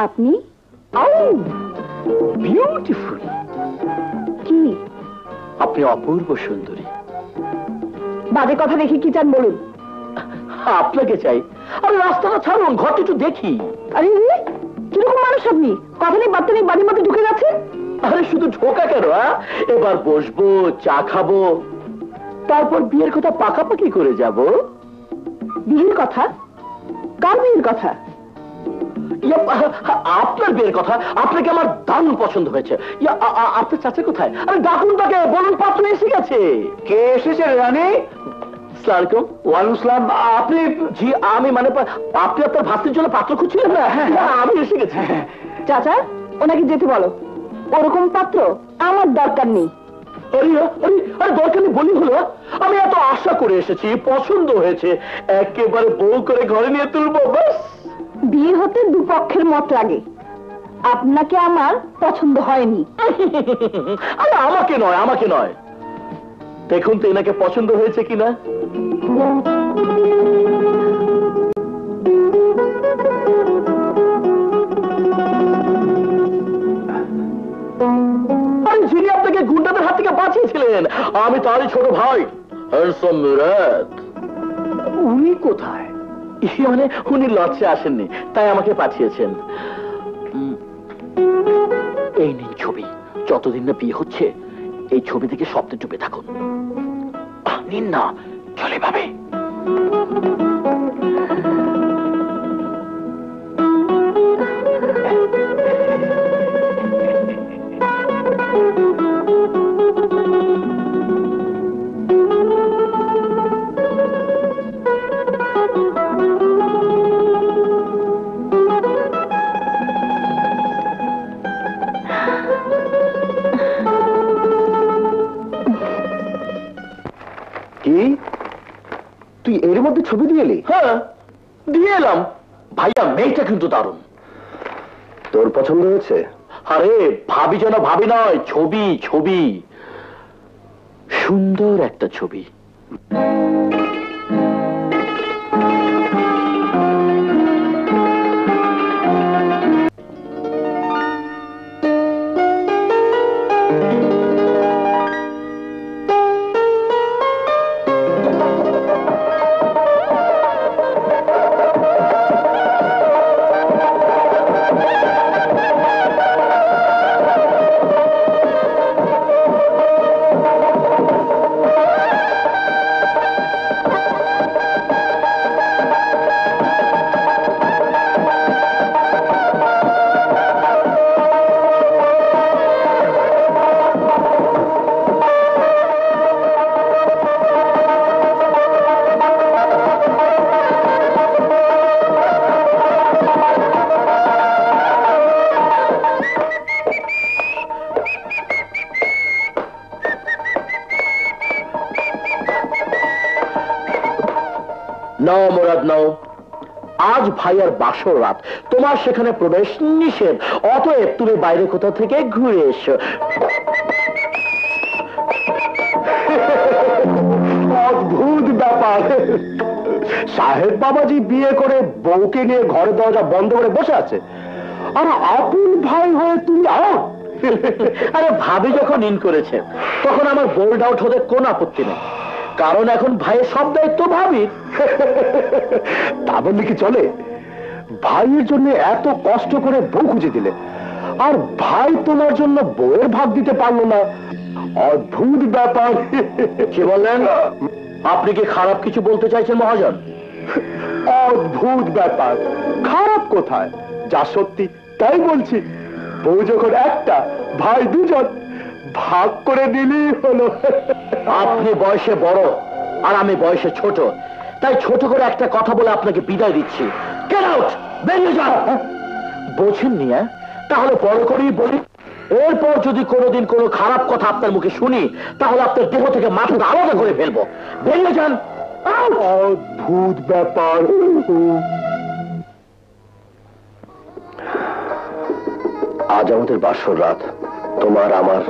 আপনি? বিউটিফুল। কি? আপনি অপূর্ব সুন্দরী। বাজে কথা দেখি কি চান বলুন। আপনাকে চাই। আরে রাস্তাটা ছাড়ুন, ঘরটা একটু দেখি। আরে কিরকম মানুষ আপনি? কথা নেই বার্তা নেই, বাড়ির মধ্যে ঢুকে যাচ্ছেন। আরে শুধু ঢোকা কেন, এবার বসবো, চা খাবো, তারপর বিয়ের কথা পাকাপাকি করে যাব। বিয়ের কথা? কার বিয়ের কথা? আপনার বিয়ের কথা। আপনাকে আমার দারুণ পছন্দ হয়েছে। আপনার চাচা কোথায়? আরে ডাকুন তাকে, বলুন পাত্র এসে গেছে। কে এসেছে রানী? আপনি? জি আমি, মানে আপনি আপনার ভাস্তির জন্য পাত্র খুঁজছিলেন না? আমি এসে গেছি। চাচা ওনাকে যেতে বলো, ওরকম পাত্র আমার দরকার নেই। আরে দরকার নেই বলি হলো? আমি এত আশা করে এসেছি, পছন্দ হয়েছে, একেবারে বউ করে ঘরে নিয়ে তুলবো। ব্যাস। বিয়ে হতে দুপক্ষের মত লাগে। আপনাকে আমার পছন্দ হয়নি। আরে আমাকে নয়, আমাকে নয়, দেখুন তো এনাকে পছন্দ হয়েছে কিনা। যিনি আপনাকে গুন্ডাদের হাত থেকে বাঁচিয়েছিলেন, আমি তারই ছোট ভাই হ্যান্ডসাম মুরাদ। উনি কোথায়? মানে উনি লজ্জে আসেননি, তাই আমাকে পাঠিয়েছেন। এই নিন ছবি। যতদিন না বিয়ে হচ্ছে এই ছবি থেকে স্বপ্নে ডুবে থাকুন। নিন না, চলে ভাবে। কি তুই এর মধ্যে ছবি দিয়ে এলি? হ্যাঁ দিয়ে এলাম। ভাইয়া মেয়েটা কিন্তু দারুণ। তোর পছন্দ হয়েছে? আরে ভাবি যেন ভাবি নয়, ছবি ছবি, সুন্দর একটা ছবি। নাও মুরাদ নাও, আজ ভাইয়ার বাসর রাত, তোমার সেখানে প্রবেশ নিষেধ, অতএব তুমি বাইরে কোথাও থেকে ঘুরে এসো। অদ্ভুত ব্যাপার, সাহেব বাবাজি বিয়ে করে বউকে নিয়ে ঘরে দরজা বন্ধ করে বসে আছে, আর আপন ভাই হয়ে তুমি আউট। আরে ভাবি যখন ইন করেছে তখন আমার বোল্ড আউট হতে কোন আপত্তি নেই, কারণ এখন ভাইয়ের সব দায়িত্ব ভাবির। তা বললে কি চলে? ভাইয়ের জন্য এত কষ্ট করে বউ খুঁজে দিলে, আর ভাই তোমার জন্য বউয়ের ভাগ দিতে পারলো না। অদ্ভুত ব্যাপার। কি বললেন? আপনি কি খারাপ কিছু বলতে চাইছেন মহাজন? অদ্ভুত ব্যাপার, খারাপ কোথায়? যা সত্যি তাই বলছি। বউ যখন একটা, ভাই দুজন, ভাগ করে দিলেই হলো। আপনি বয়সে বড় আর আমি বয়সে ছোট, তাই ছোট করে একটা কথা বলে আপনাকে বিদায় দিচ্ছি। গেট আউট, বেরিয়ে যান। বোঝেননি? তাহলে বড় করেই বলি, এরপর যদি কোনোদিন কোনো খারাপ কথা আপনার মুখে শুনি তাহলে আপনার দেহ থেকে মাথাটা আলাদা করে ফেলবো। বেরিয়ে যান। অদ্ভুত ব্যাপার। আজ আমাদের বাসর রাত, তোমার আমার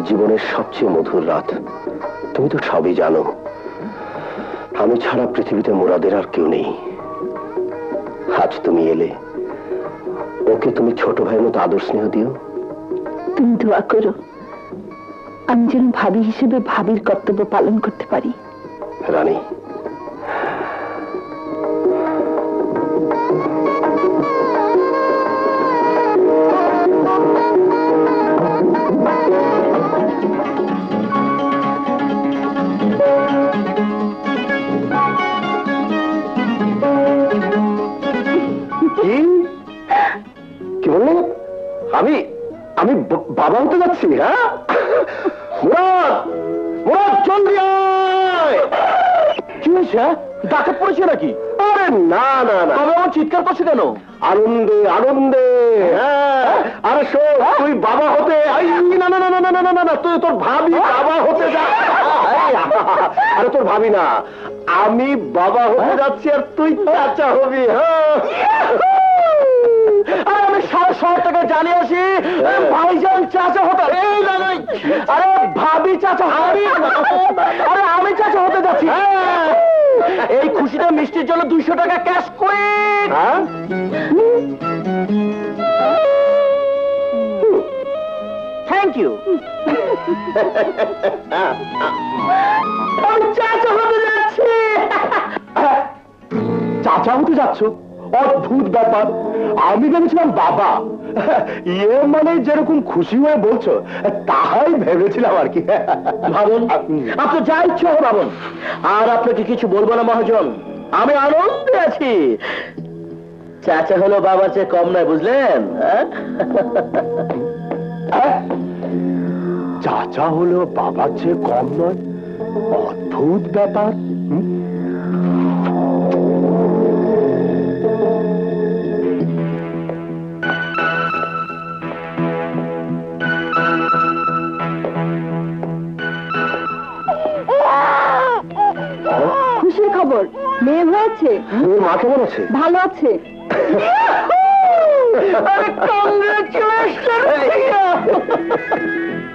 জীবনের সবচেয়ে মধুর রাত। তুমি তো সবই জানো, আমি ছাড়া পৃথিবীতে মুরাদের আর কেউ নেই। আজ তুমি এলে, ও ওকে তুমি ছোট ভাইয়ের মতো আদর স্নেহ দিও। তুমি দোয়া করো আমি যেন ভাবি হিসেবে ভাবির কর্তব্য পালন করতে পারি। রানী, কি বললে? আমি আমি বাবা হতে যাচ্ছি? হ্যাঁ, মুরাদ, মুরাদ জলদি আয়। কি হয়েছে? ডাকাত পড়েছে নাকি? আরে না না না, তবে আমার চিৎকার করছে কেন? আনন্দে আনন্দে। হ্যাঁ, আরে শোন, তুই বাবা হতে, না না না না না না না না, তুই তোর ভাবি বাবা হতে যা। আরে তোর ভাবি না, আমি বাবা হতে যাচ্ছি আর তুই চাচা হবি। হ্যাঁ, আরে আমি 7.5 টাকা জানিয়ে আসি ভাইজান চাচা হতে। এই না নয়, আরে ভাবি চাচা হবি। আরে আমি চাচা হতে যাচ্ছি। এই খুশিটা মিষ্টির জন্য 200 টাকা ক্যাশ করে। হ্যাঁ, থ্যাংক ইউ। আমি চাচা হতে যাচ্ছি। চাচা হতে যাচ্ছ? অদ্ভুত ব্যাপার, আমি ভেবেছিলাম বাবা। ইয়ে মানে যেরকম খুশি হয়ে বলছো তাই ভেবেছিলাম আর কি। ভাবুন, আপনি যা ইচ্ছে হবে ভাবুন, আর আপনাকে কিছু বলবো না মহাজন। আমি আনন্দে আছি। চাচা হলো বাবার চেয়ে কম নয়, বুঝলেন? চাচা হলো বাবার চেয়ে কম নয়, অদ্ভুত ব্যাপার। খুশির খবর, মেয়ে হয়েছে। তোর মা কেমন আছে? ভালো আছে।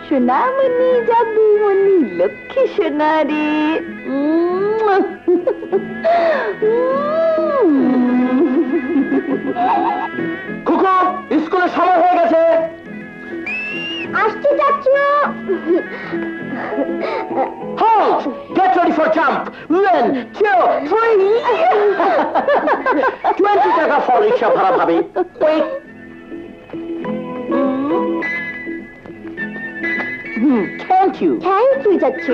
সোনামণি, জাদুমণি, লক্ষ্মী সোনারি। খুকু, স্কুলে সময় হয়ে গেছে। আসছি চাচ্ছু। Halt! Get ready for jump! 1, 2, 3! 20 টাকা for রিক্সা ভাড়া ভাবি। Wait! Thank you. Thank you চাচ্ছু।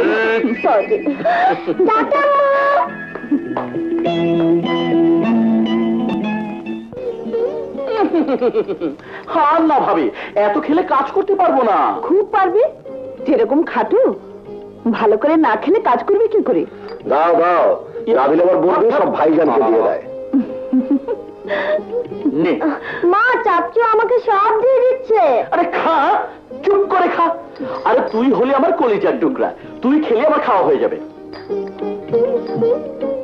সরি। টাটা মা। হার না ভাবি, এত খেলে কাজ করতে পারবো না। খুব পারবে, যেরকম খাটু। ভালো করে না খেলে কাজ করবে কি করে? দাও দাও, রাবিল আবার বলবে সব ভাইজানকে দিয়ে দেয়। নে। মা, চাচ্চু আমাকে সব দিয়ে দিচ্ছে। আরে খা, চুপ করে খা। আরে তুই হলি আমার কলিজার টুকরা, তুই খেলে আমার খাওয়া হয়ে যাবে।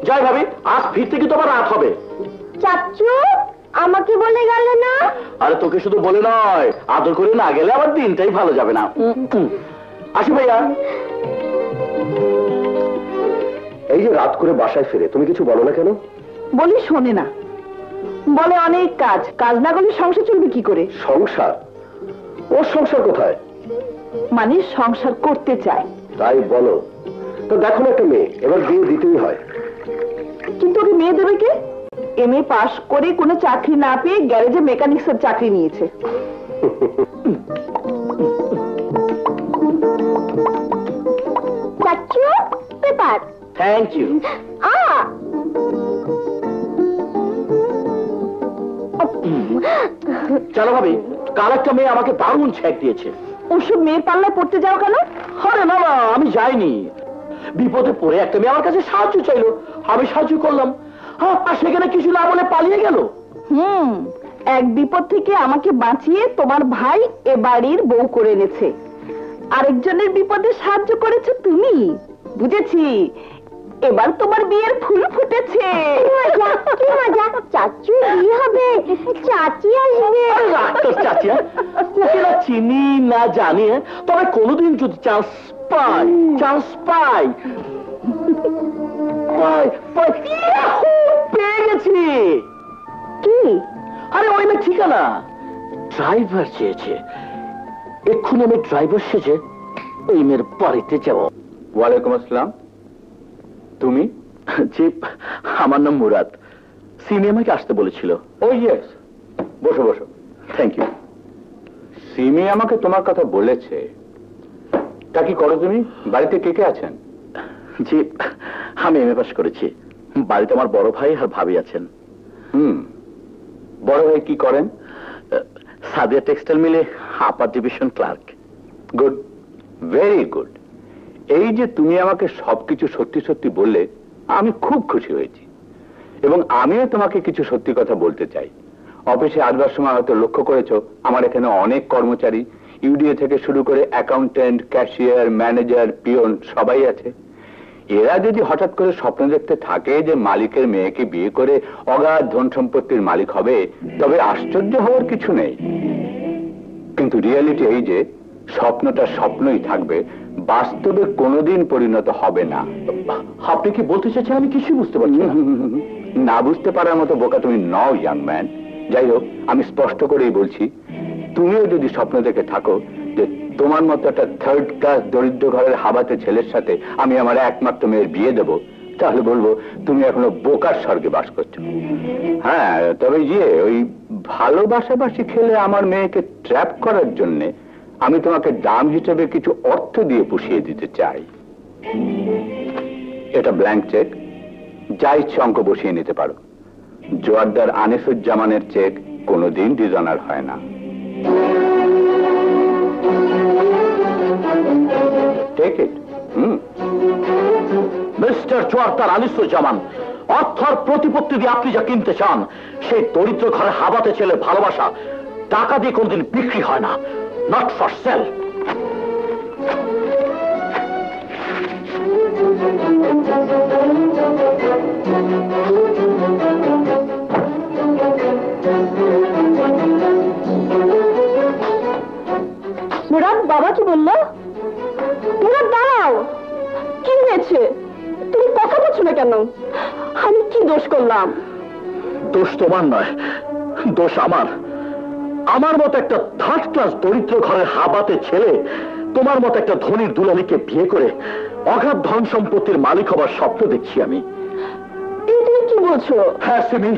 যাই ভাবি, আজ ফিরতে কি তোমার রাত হবে। চাচ্চু আমাকে বলে গেলে না? আরে তোকে শুধু বলে নয়, আদর করে না গেলে আমার দিনটাই ভালো যাবে না। আসি ভাইয়া। এই যে রাত করে বাসায় ফিরে তুমি কিছু বলো না কেন? বলি শোনে না, বলে অনেক কাজ, কাজ না করলে সংসার চলবে কি করে? সংসার? ওর সংসার কোথায়? মানে সংসার করতে চায়। তাই বলো তো। দেখো না একটা মেয়ে, এবার বিয়ে দিতেই হয়। কিন্তু ওকে মেয়ে দেবে কে? এমএ পাশ করে কোনো চাকরি না পেয়ে গ্যারেজে মেকানিক্সের চাকরি নিয়েছে। চাচ্চু, পেপার। Thank you. চলো ভাবি, কাল একটা মেয়ে আমাকে দারুণ ছ্যাক দিয়েছে। ওসব মেয়ে পাল্লায় পড়তে যাও কেন? আরে না না, আমি যাইনি। বিপদে পড়ে একটা মেয়ে আমার কাছে সাহায্য চাইলো, আমি সাহায্য করলাম। আর সেখানে কিছু না বলে পালিয়ে গেল। এক বিপদ থেকে আমাকে বাঁচিয়ে তোমার ভাই এ বাড়ির বউ করে এনেছে, আরেকজনের বিপদে সাহায্য করেছো তুমি। বুঝেছি, এবার তোমার বিয়ের ফুল ফুটেছে। কি মজা, চাচু বিয়ে হবে, চাচি আসবে। তোর চাচিয়া ওকে না চিনি না জানি, তবে কোনোদিন যদি চান্স পাই পেয়ে গেছি। কি? আরে ওই না ঠিকানা, ড্রাইভার চেয়েছে। এক্ষুনি আমি ড্রাইভার সেজে ওই মেয়ের বাড়িতে যাব। ওয়ালাইকুম আসসালাম। তুমি? জি, আমার নাম মুরাদ। সিমি আমাকে আসতে বলেছিল। ও ইয়েস, বসো বসো। Thank you. সিমি আমাকে তোমার কথা বলেছে। তা কি করো তুমি? বাড়িতে কে কে আছেন? জি, আমি এমএ পাস করেছি। বাড়িতে আমার বড় ভাই আর ভাবি আছেন। বড় ভাই কি করেন? সাদিয়া টেক্সটাইল মিলে upper division clerk. Good, very good. এই যে তুমি আমাকে সবকিছু সত্যি সত্যি বললে, আমি খুব খুশি হয়েছি। এবং আমিও তোমাকে কিছু সত্যি কথা বলতে চাই। অফিসে আসবার সময় হয়তো লক্ষ্য করেছো, আমার এখানে অনেক কর্মচারী, ইউডিএ থেকে শুরু করে অ্যাকাউন্টেন্ট, ক্যাশিয়ার, ম্যানেজার, পিয়ন সবাই আছে। এরা যদি হঠাৎ করে স্বপ্ন দেখতে থাকে যে মালিকের মেয়েকে বিয়ে করে অগাধ ধন সম্পত্তির মালিক হবে, তবে আশ্চর্য হওয়ার কিছু নেই। কিন্তু রিয়েলিটি এই যে স্বপ্নটা স্বপ্নই থাকবে, বাস্তবে কোনোদিন পরিণত হবে না। আপনি কি বলতে চাইছেন? আমি কিছুই বুঝতে পারছি না। না বুঝতে পারার মতো বোকা তুমি নও, ইয়াং ম্যান। যাই হোক, আমি স্পষ্ট করেই বলছি, তুমিও যদি স্বপ্ন দেখে থাকো যে তোমার মতো একটা থার্ড ক্লাস দরিদ্র ঘরের হাবাতে ছেলের সাথে আমি আমার একমাত্র মেয়ের বিয়ে দেব, তাহলে বলবো তুমি এখনো বোকার স্বর্গে বাস করছো। হ্যাঁ, তবে ওই ভালোবাসাবাসি খেলে আমার মেয়েকে ট্র্যাপ করার জন্যে আমি তোমাকে দাম হিসেবে কিছু অর্থ দিয়ে পুষিয়ে দিতে চাই। এটা ব্ল্যাঙ্ক চেক, যা ইচ্ছে অঙ্ক বসিয়ে নিতে পারো। জোয়ারদার আনিসুজ্জামানের চেক কোনোদিন ডিজনার হয় না। Take it. Mister Joardar Anisuzzaman, অর্থর প্রতিপত্তি দিয়ে আপনি যা কিনতে চান, সেই দরিদ্র ঘরে হাবাতে ছেলে ভালোবাসা টাকা দিয়ে কোনদিন বিক্রি হয় না। Not for sale. মুরাদ, বাবা কি বললো? মুরাদ দাঁড়াও, কি হয়েছে? তুমি কথা বলছো না কেন? আমি কি দোষ করলাম? দোষ তোমার নয়, দোষ আমার। আমার মতো একটা থার্ড ক্লাস দরিদ্র ঘরের হাবাতে ছেলে তোমার মতো একটা ধনীর দুলালিকে বিয়ে করে অগাধ ধন সম্পত্তির মালিক হবার স্বপ্ন দেখছি আমি। তুমি কি বলছো? হ্যাঁ সিমি,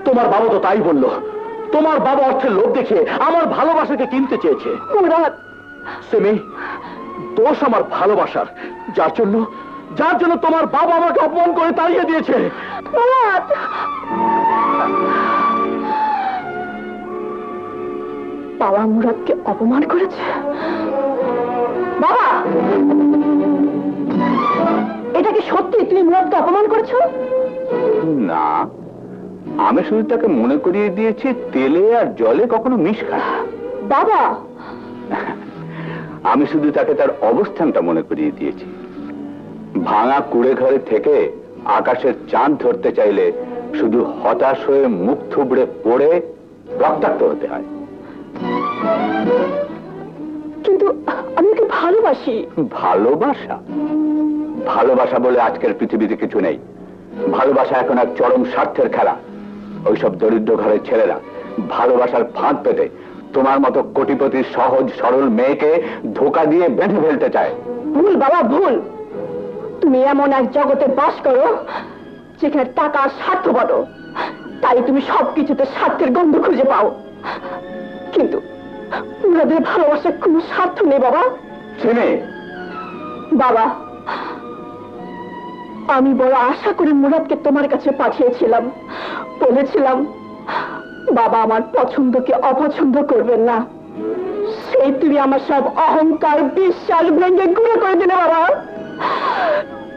তোমার বাবা তো তাই বললো। তোমার বাবা অর্থের লোভ দেখে আমার ভালোবাসাকে কিনতে চেয়েছে। মুরাদ, সিমি, দোষ আমার ভালোবাসার, যার জন্য তোমার বাবা আমাকে অপমান করে তাড়িয়ে দিয়েছে। মুরাদ, বাবা মুরাদকে অপমান করেছে? বাবা, এটা কি সত্যি তুমি মুরাদকে অপমান করেছো? না, আমি শুধু তাকে মনে করিয়ে দিয়েছি তেলে আর জলে কখনো মিশ খায় না। বাবা, আমি শুধু তাকে তার অবস্থানটা মনে করিয়ে দিয়েছি। ভাঙা কুড়ে ঘরে থেকে আকাশের চাঁদ ধরতে চাইলে শুধু হতাশ হয়ে মুখ থুবড়ে পড়ে রক্তাক্ত হতে হয়। কিন্তু আমি ওকে ভালোবাসি। ভালোবাসা? ভালোবাসা বলে আজকের পৃথিবীতে কিছু নেই। ভালোবাসা এখন এক চরম স্বার্থের খেলা। ওইসব দরিদ্র ঘরের ছেলেরা ভালোবাসার ফাঁদ পেতে তোমার মতো কোটিপতির সহজ সরল মেয়েকে ধোঁকা দিয়ে বেঁধে ফেলতে চায়। ভুল বাবা, ভুল। তুমি এমন এক জগতে বাস করো যেখানে টাকা স্বার্থ বড়, তাই তুমি সবকিছুতে স্বার্থের গন্ধ খুঁজে পাও। কিন্তু মুরাদের ভালোবাসার কোনো স্বার্থ নেই বাবা। সিমি, বাবা, আমি বড় আশা করে মুরাদকে তোমার কাছে পাঠিয়েছিলাম। বলেছিলাম বাবা আমার পছন্দকে অপছন্দ করবেন না। সেই তুমি আমার সব অহংকার বিশ্বাস ভেঙে গুঁড়ো করে দিলে বাবা।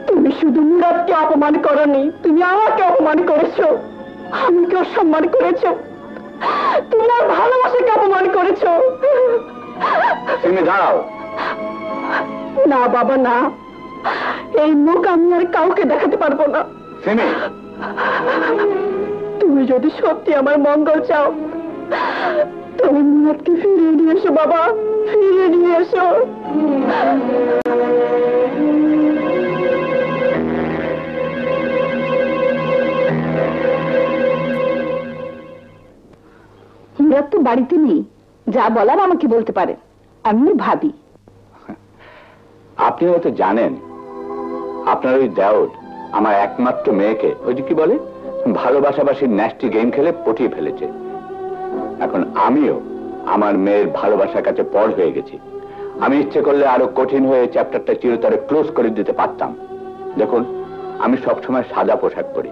তুমি শুধু মুরাদকে অপমান করনি, তুমি আমাকে অপমান করেছো, আমাকে অসম্মান করেছো, তুমি আমার ভালোবাসাকে অপমান করেছো। সিমি দাঁড়াও। না বাবা, না, এই মুখ আমি আর কাউকে দেখাতে পারবো না। সিমি, তুমি যদি সত্যি আমার মঙ্গল চাও তবে মুরাদকে ফিরিয়ে নিয়ে এসো বাবা, ফিরিয়ে নিয়ে এসো। মুরাদ তো বাড়িতে নেই, যা বলার আমাকে বলতে পারেন, আমি ভাবি। আপনি হয়তো জানেন আপনার ওই দেওর আমার একমাত্র মেয়েকে ওই যে কি বলে ভালোবাসাবাসীর ন্যাস্টি গেম খেলে পটিয়ে ফেলেছে। এখন আমিও আমার মেয়ের ভালোবাসার কাছে পর হয়ে গেছি। আমি ইচ্ছে করলে আরো কঠিন হয়ে চ্যাপ্টারটা চিরতরে ক্লোজ করে দিতে পারতাম। দেখুন, আমি সবসময় সাদা পোশাক পরি,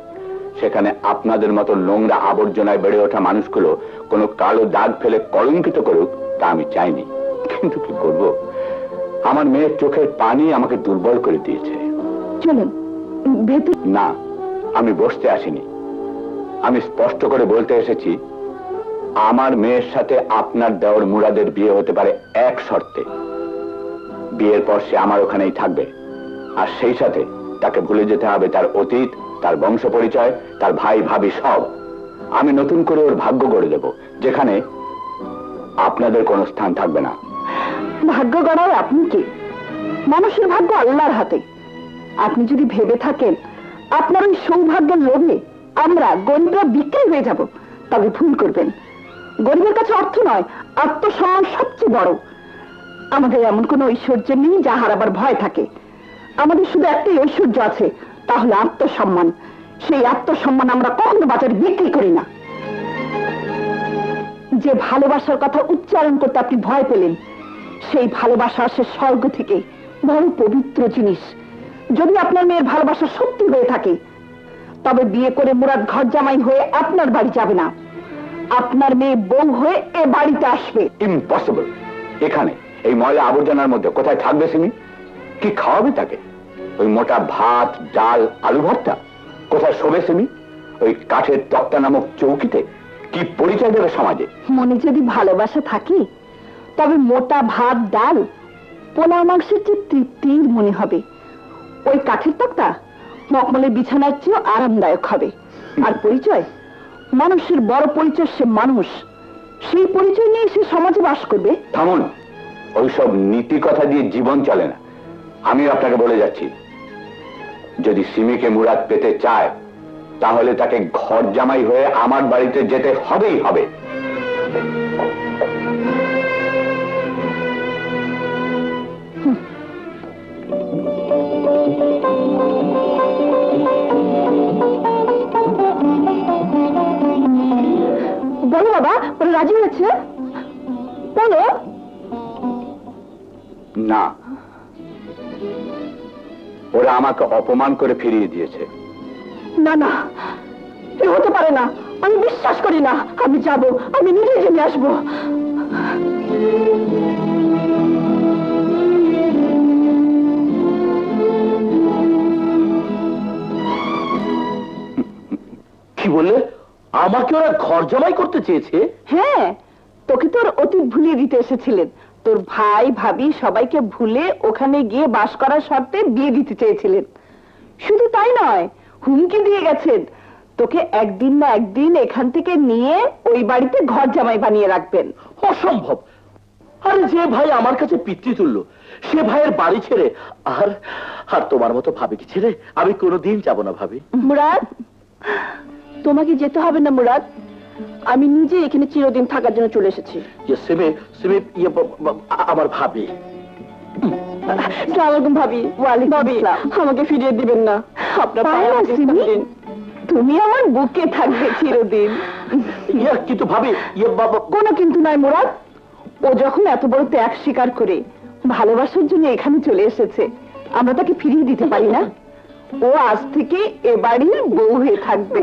সেখানে আপনাদের মতো নোংরা আবর্জনায় বেড়ে ওঠা মানুষগুলো কোনো কালো দাগ ফেলে কলঙ্কিত করুক তা আমি চাইনি। কিন্তু কি করব, আমার মেয়ের চোখের পানি আমাকে দুর্বল করে দিয়েছে। চলুন ভেতর। না, আমি বসতে আসিনি, আমি স্পষ্ট করে বলতে এসেছি আমার মেয়ের সাথে আপনার দেওর মুরাদের বিয়ে হতে পারে এক শর্তে। বিয়ের পর সে আমার ওখানেই থাকবে, আর সেই সাথে তাকে ভুলে যেতে হবে তার অতীত, তার বংশ পরিচয়, তার ভাই ভাবি সব। আমি নতুন করে ওর ভাগ্য গড়ে দেব, যেখানে আপনাদের কোনো স্থান থাকবে না। ভাগ্য গড়ায় আপনি কি? মানুষের ভাগ্য আল্লাহর হাতে। আপনি যদি ভেবে থাকেন আপনার ওই সৌভাগ্যের লোভে আমরা গরিবরা বিক্রি হয়ে যাব, তবে ভুল করবেন। গরিবের কাছে অর্থ নয়, আত্মসম্মান সবচেয়ে বড়। আমাদের এমন কোন ঐশ্বর্য নেই যা হারাবার ভয় থাকে। আমাদের শুধু একটাই ঐশ্বর্য আছে, তাহলে আত্মসম্মান। সেই আত্মসম্মান আমরা কখনো বাজারে বিক্রি করি না। যে ভালোবাসার কথা উচ্চারণ করতে আপনি ভয় পেলেন, সেই ভালোবাসা আসে স্বর্গ থেকে, বড় পবিত্র জিনিস। যদি আপনার মেয়ের ভালোবাসা সত্যি হয়ে থাকে, তবে বিয়ে করে মুরাদ ঘর জামাই হয়ে আপনার বাড়ি যাবে না, আপনার মেয়ে বউ হয়ে এ বাড়িতে আসবে। ইম্পসিবল। এখানে এই ময়লা আবর্জনার মধ্যে কোথায় থাকবে সিমি? কি খাওয়াবে তাকে? ওই মোটা ভাত, ডাল, আলু ভর্তা? কোথায় শোবে সিমি? ওই কাঠের তক্তা নামক চৌকিতে? কি পরিচয় দেবে সমাজে? মনে যদি ভালোবাসা থাকে, তবে মোটা ভাত, ডাল, পোলাও মাংসের চেয়ে তৃপ্তির মনে হবে। ওই কাঠের তক্তা মকমলের বিছানার চেয়েও আরামদায়ক হবে। আর পরিচয়, মানুষের বড় পরিচয় সে মানুষ। সেই পরিচয় নিয়ে সে সমাজে বাস করবে। থামুন, ওইসব নীতি কথা দিয়ে জীবন চলে না। আমি আপনাকে বলে যাচ্ছি, যদি সিমিকে মুরাদ পেতে চায়, তাহলে তাকে ঘর জামাই হয়ে আমার বাড়িতে যেতে হবেই হবে। বলো বাবা, ওরা রাজি হয়েছে? বলো। না, ওরা আমাকে অপমান করে ফিরিয়ে দিয়েছে। না না, এ হতে পারে না। আমি বিশ্বাস করি না। আমি যাব, আমি নিজে জেনে আসবো। কি বললে? আমাকে ওরা ঘর জামাই করতে চেয়েছে? হ্যাঁ, তোকে তোর অতীত ভুলিয়ে দিতে এসেছিলেন। তোর ভাই ভাবি সবাইকে ভুলে ওখানে গিয়ে বাস করার শর্তে বিয়ে দিতে চেয়েছিলেন। শুধু তাই নয়, হুমকি দিয়ে গেছেন তোকে একদিন না একদিন এখান থেকে নিয়ে ওই বাড়িতে ঘর জামাই বানিয়ে রাখবেন। অসম্ভব। আরে যে ভাই আমার কাছে পিতৃতুল্য, সে ভাইয়ের বাড়ি ছেড়ে আর আর তোমার মতো ভাবিকে ছেড়ে আমি কোনোদিন যাব না ভাবি। মুরাদ, তোমাকে যেতে হবে না মুরাদ। আমি নিজে এখানে চিরদিন থাকার জন্য চলে এসেছি। সিমি, সিমি, আমার ভাবি। সালামালাইকুম ভাবি। ওয়ালাইকুম আসসালাম। আমাকে ফিরিয়ে দিবেন না। আপনার পায়ে হাত দিন। তুমি আমার বুকে থাকবে চিরদিন। কিন্তু ভাবি, কোনো কিন্তু নয় মুরাদ। ও যখন এত বড় ত্যাগ স্বীকার করে ভালোবাসার জন্য এখানে চলে এসেছে, আমরা তাকে ফিরিয়ে দিতে পারি না। ও আজ থেকে এ বাড়ির বউ হয়ে থাকবে।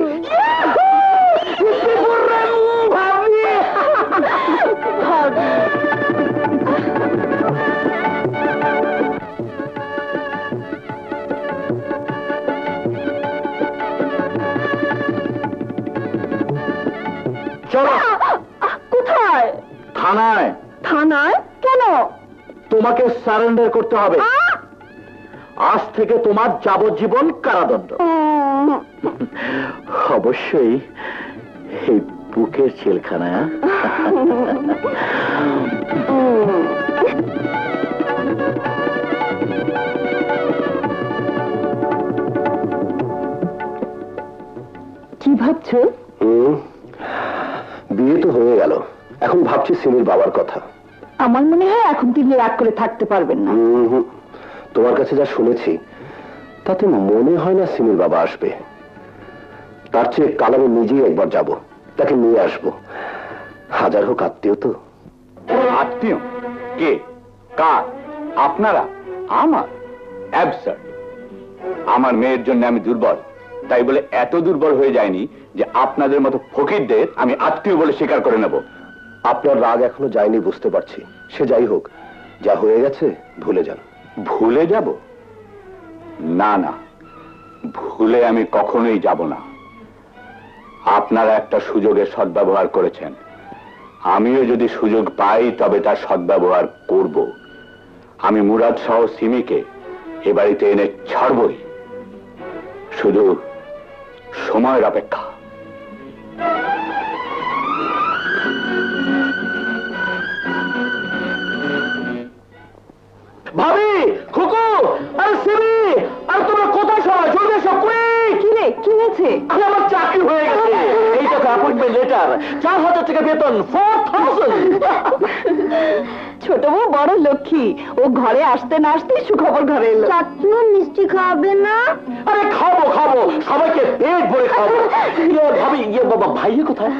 চলো। কোথায়? থানায়। থানায়? কেন? তোমাকে সারেন্ডার করতে হবে। আজ থেকে তোমার যাবজ্জীবন কারাদণ্ড। অবশ্যই এই বুকের ছেলখানা। কি ভাবছো? বিয়ে তো হয়ে গেল, এখন ভাবছি ভাবছি সিমির বাবার কথা। আমার মনে হয় এখন তিনি রাগ করে থাকতে পারবেন না। তোমার কাছে যা শুনেছি তাতে মনে হয় না সিমির বাবা আসবে। তার চেয়ে কাল আমি নিজেই একবার যাব, তাকে নিয়ে আসবো। হাজার হোক আত্মীয় তো। আত্মীয়? কে? কার? আপনারা? আমার? অ্যাবসার্ড। আমার মেয়ের জন্য আমি দুর্বল, তাই বলে এত দুর্বল হয়ে যায়নি যে আপনাদের মতো ফকিরদের আমি আত্মীয় বলে স্বীকার করে নেব। আপনার রাগ এখনো যায়নি বুঝতে পারছি। সে যাই হোক, যা হয়ে গেছে ভুলে যান। ভুলে যাব? না না, ভুলে আমি কখনোই যাব না। আপনারা একটা সুযোগের সদ্ব্যবহার করেছেন, আমিও যদি সুযোগ পাই তবে তার সদ্ব্যবহার করব। আমি মুরাদ সহ সিমিকে এ বাড়িতে এনে ছাড়বই, শুধু সময়ের অপেক্ষা। ভাবি, খুকু, আর সিমি, আর তোমরা কোথায় সবাই? চলবে সব করে। কি রে, কি হয়েছে? আমার চাকরি হয়ে গেছে। এই টাকা অ্যাপয়েন্টমেন্ট লেটার, 4000 টাকা বেতন, 4000। ছোট বউ বড় লক্ষ্মী, ও ঘরে আসতে না আসতেই সুখবর ঘরে এলো। চাচু মিষ্টি খাবে না? আরে খাবো খাবো, সবাইকে পেট ভরে খাবো। ভাবি, বাবা ভাইয়ে কোথায়?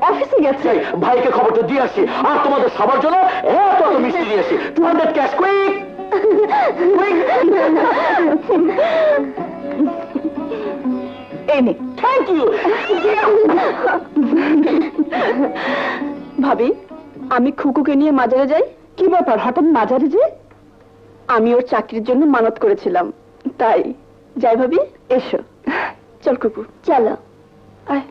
অফিসে গেছে। ভাইকে খবরটা দিয়ে আসি, আর তোমাদের সবার জন্য এত মিষ্টি দিয়ে আসি। 200 ক্যাশ, কুইক। এনে থ্যাংক ইউ। ভাবি, আমি খুকুকে নিয়ে মাজারে যাই। কি ব্যাপার, হঠাৎ মাজারে যে? আমি ওর চাকরির জন্য মানত করেছিলাম, তাই যাই। ভাবি এসো। চল খুকু, চলো। আয়।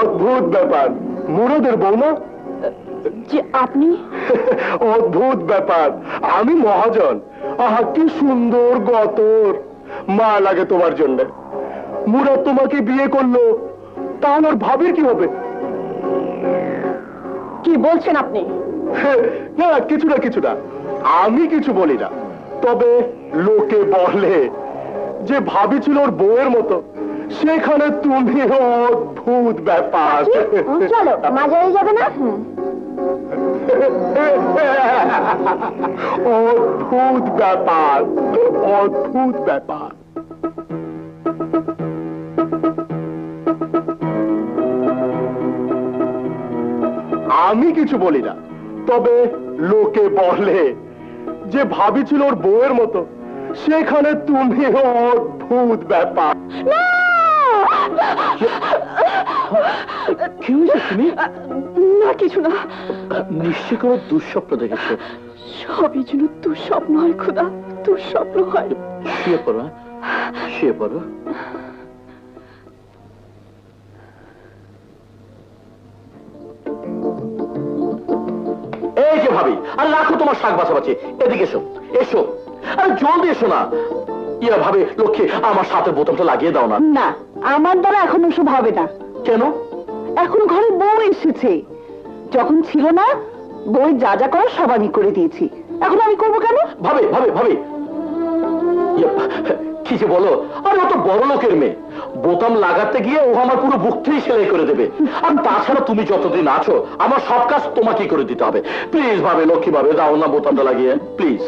অদ্ভুত ব্যাপার, মুরাদের বউ না? যে আপনি? অদ্ভুত ব্যাপার, আমি মহাজন। আহা কি সুন্দর গতর, মা লাগে তোমার জন্য। মুরাদ তোমাকে বিয়ে করলো, তাহলে ওর ভাবির কি হবে? কি বলছেন আপনি? না কিছু না কিছু না, আমি কিছু বলি না। তবে লোকে বলে যে ভাবি ছিল ওর বউয়ের মতো, সেখানে তুমি। অদ্ভুত ব্যাপার। চলো মাজারে যাবে না? অদ্ভুত ব্যাপার, অদ্ভুত ব্যাপার। আমি কিছু বলি না, তবে লোকে বলে যে ভাবি ছিল ওর বউয়ের মতো, সেখানে তুমি। অদ্ভুত ব্যাপার। কি হয়েছে তুমি? না কিছু না। নিশ্চয় কোনো দুঃস্বপ্ন দেখেছো। সবই যেন দুঃস্বপ্ন হয় খোদা, দুঃস্বপ্ন হয়। শুয়ে পড়ো, শুয়ে পড়ো। এই যে ভাবি, আর রাখো তোমার শাক বাছাবাছি, এদিকে এসো, এসো। আরে জলদি এসো না। ভাবে লক্ষ্মী, আমার সাথে বোতামটা লাগিয়ে দাও না। না, আমার দ্বারা এখন ওসব হবে না। কেন? এখন ঘরে বউ এসেছে, যখন ছিল না বউ যা যা করে সব আমি করে দিয়েছি, এখন আমি করবো কেন? ভাবে ভাবে ভাবে, কি যে বলো। আর ও তো বড় লোকের মেয়ে, বোতাম লাগাতে গিয়ে ও আমার পুরো বুকটাই সেলাই করে দেবে। আর তাছাড়া তুমি যতদিন আছো আমার সব কাজ তোমাকেই করে দিতে হবে। প্লিজ ভাবে লক্ষ্মী, ভাবে দাও না বোতামটা লাগিয়ে, প্লিজ।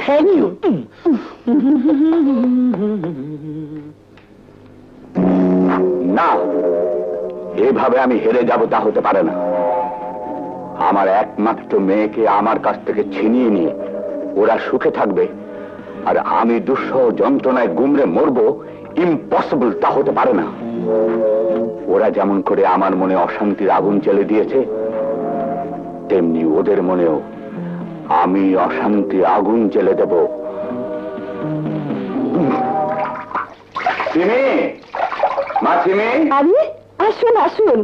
Thank you. না, এভাবে আমি হেরে যাব তা হতে পারে না। আমার একমাত্র মেয়েকে আমার কাছ থেকে ছিনিয়ে নিয়ে ওরা সুখে থাকবে আর আমি দুঃসহ যন্ত্রণায় গুমরে মরবো, ইম্পসিবল তা হতে পারে না। ওরা যেমন করে আমার মনে অশান্তির আগুন জ্বেলে দিয়েছে, তেমনি ওদের মনেও আমি অশান্তি আগুন জ্বেলে দেব। সিমি, মা সিমি। আরে আসুন আসুন।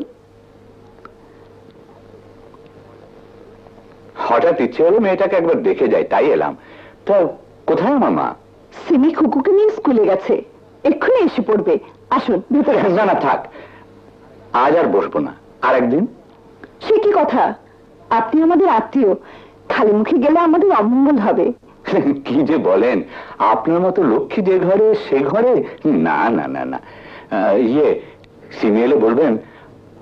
হঠাৎ ইচ্ছে হলো মেয়েটাকে একবার দেখে যাই, তাই এলাম। তা কোথায় আমার মা? সিমি খুকুকে নিয়ে স্কুলে গেছে, এক্ষুনি এসে পড়বে। আসুন ভেতরে আসুন। না না থাক, আজ আর বসবো না, আর একদিন। সে কি কথা, আপনি আমাদের আত্মীয়, খালি মুখে গেলে আমাদের অমঙ্গল হবে। কি যে বলেন, আপনার মতো লক্ষ্মী যে ঘরে সে ঘরে? না না না না, ইয়ে সিমি এলে বলবেন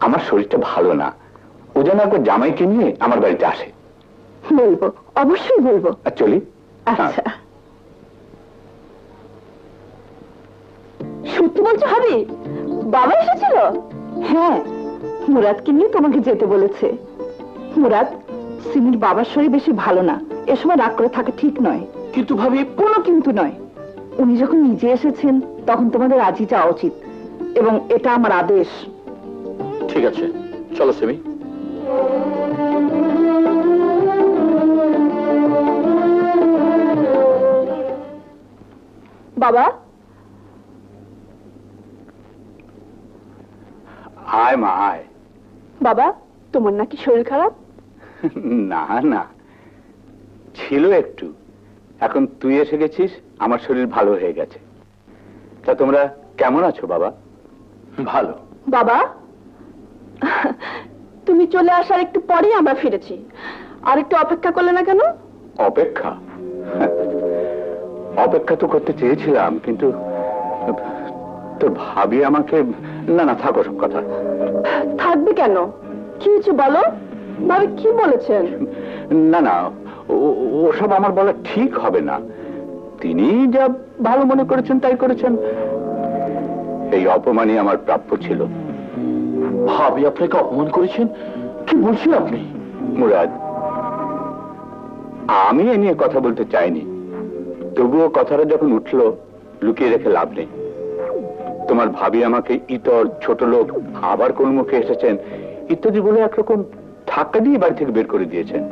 আমার শরীরটা ভালো না, ও যেন একবার জামাইকে নিয়ে আমার বাড়িতে আসে। বলবো, অবশ্যই বলবো। আর চলি। আচ্ছা, সত্যি বলছো হবে? বাবা এসেছিল? হ্যাঁ, মুরাদকে নিয়ে তোমাকে যেতে বলেছে। মুরাদ, সিমির বাবার শরীর বেশি ভালো না, এ সময় রাগ করে থাকা ঠিক নয়। কিন্তু ভাবি, কোনো কিন্তু নয়, উনি যখন নিজে এসেছেন তখন তোমাদের রাজি যাওয়া উচিত, এবং এটা আমার আদেশ। ঠিক আছে, চলো সিমি। বাবা, আয় মা আয়। বাবা তোমার নাকি শরীর খারাপ? না না, ছিল একটু, এখন তুই এসে গেছিস, আমার শরীর ভালো হয়ে গেছে। তা তোমরা কেমন আছো বাবা? ভালো। বাবা, তুমি চলে আসার একটু পরেই আমরা ফিরেছি, আর একটু অপেক্ষা করলে না কেন? অপেক্ষা? অপেক্ষা তো করতে চেয়েছিলাম, কিন্তু তোর ভাবি আমাকে... না না থাকো সব কথা। থাকবে কেন, কি হয়েছে বলো? ভাবি কি বলেছেন? না না, ওসব আমার বলা ঠিক হবে না। তিনি যা ভালো মনে করেছেন তাই করেছেন, এই অপমানই আমার প্রাপ্য ছিল। ভাবি আপনাকে অপমান করেছেন? কি বলছেন আপনি? মুরাদ, আমি এ নিয়ে কথা বলতে চাইনি, তবুও কথাটা যখন উঠলো লুকিয়ে রেখে লাভ নেই। তোমার ভাবি আমাকে ইতর, ছোট লোক, আবার কোন মুখে এসেছেন ইত্যাদি বলে একরকম ধাক্কা দিয়ে বাড়ি থেকে বের করে দিয়েছেন।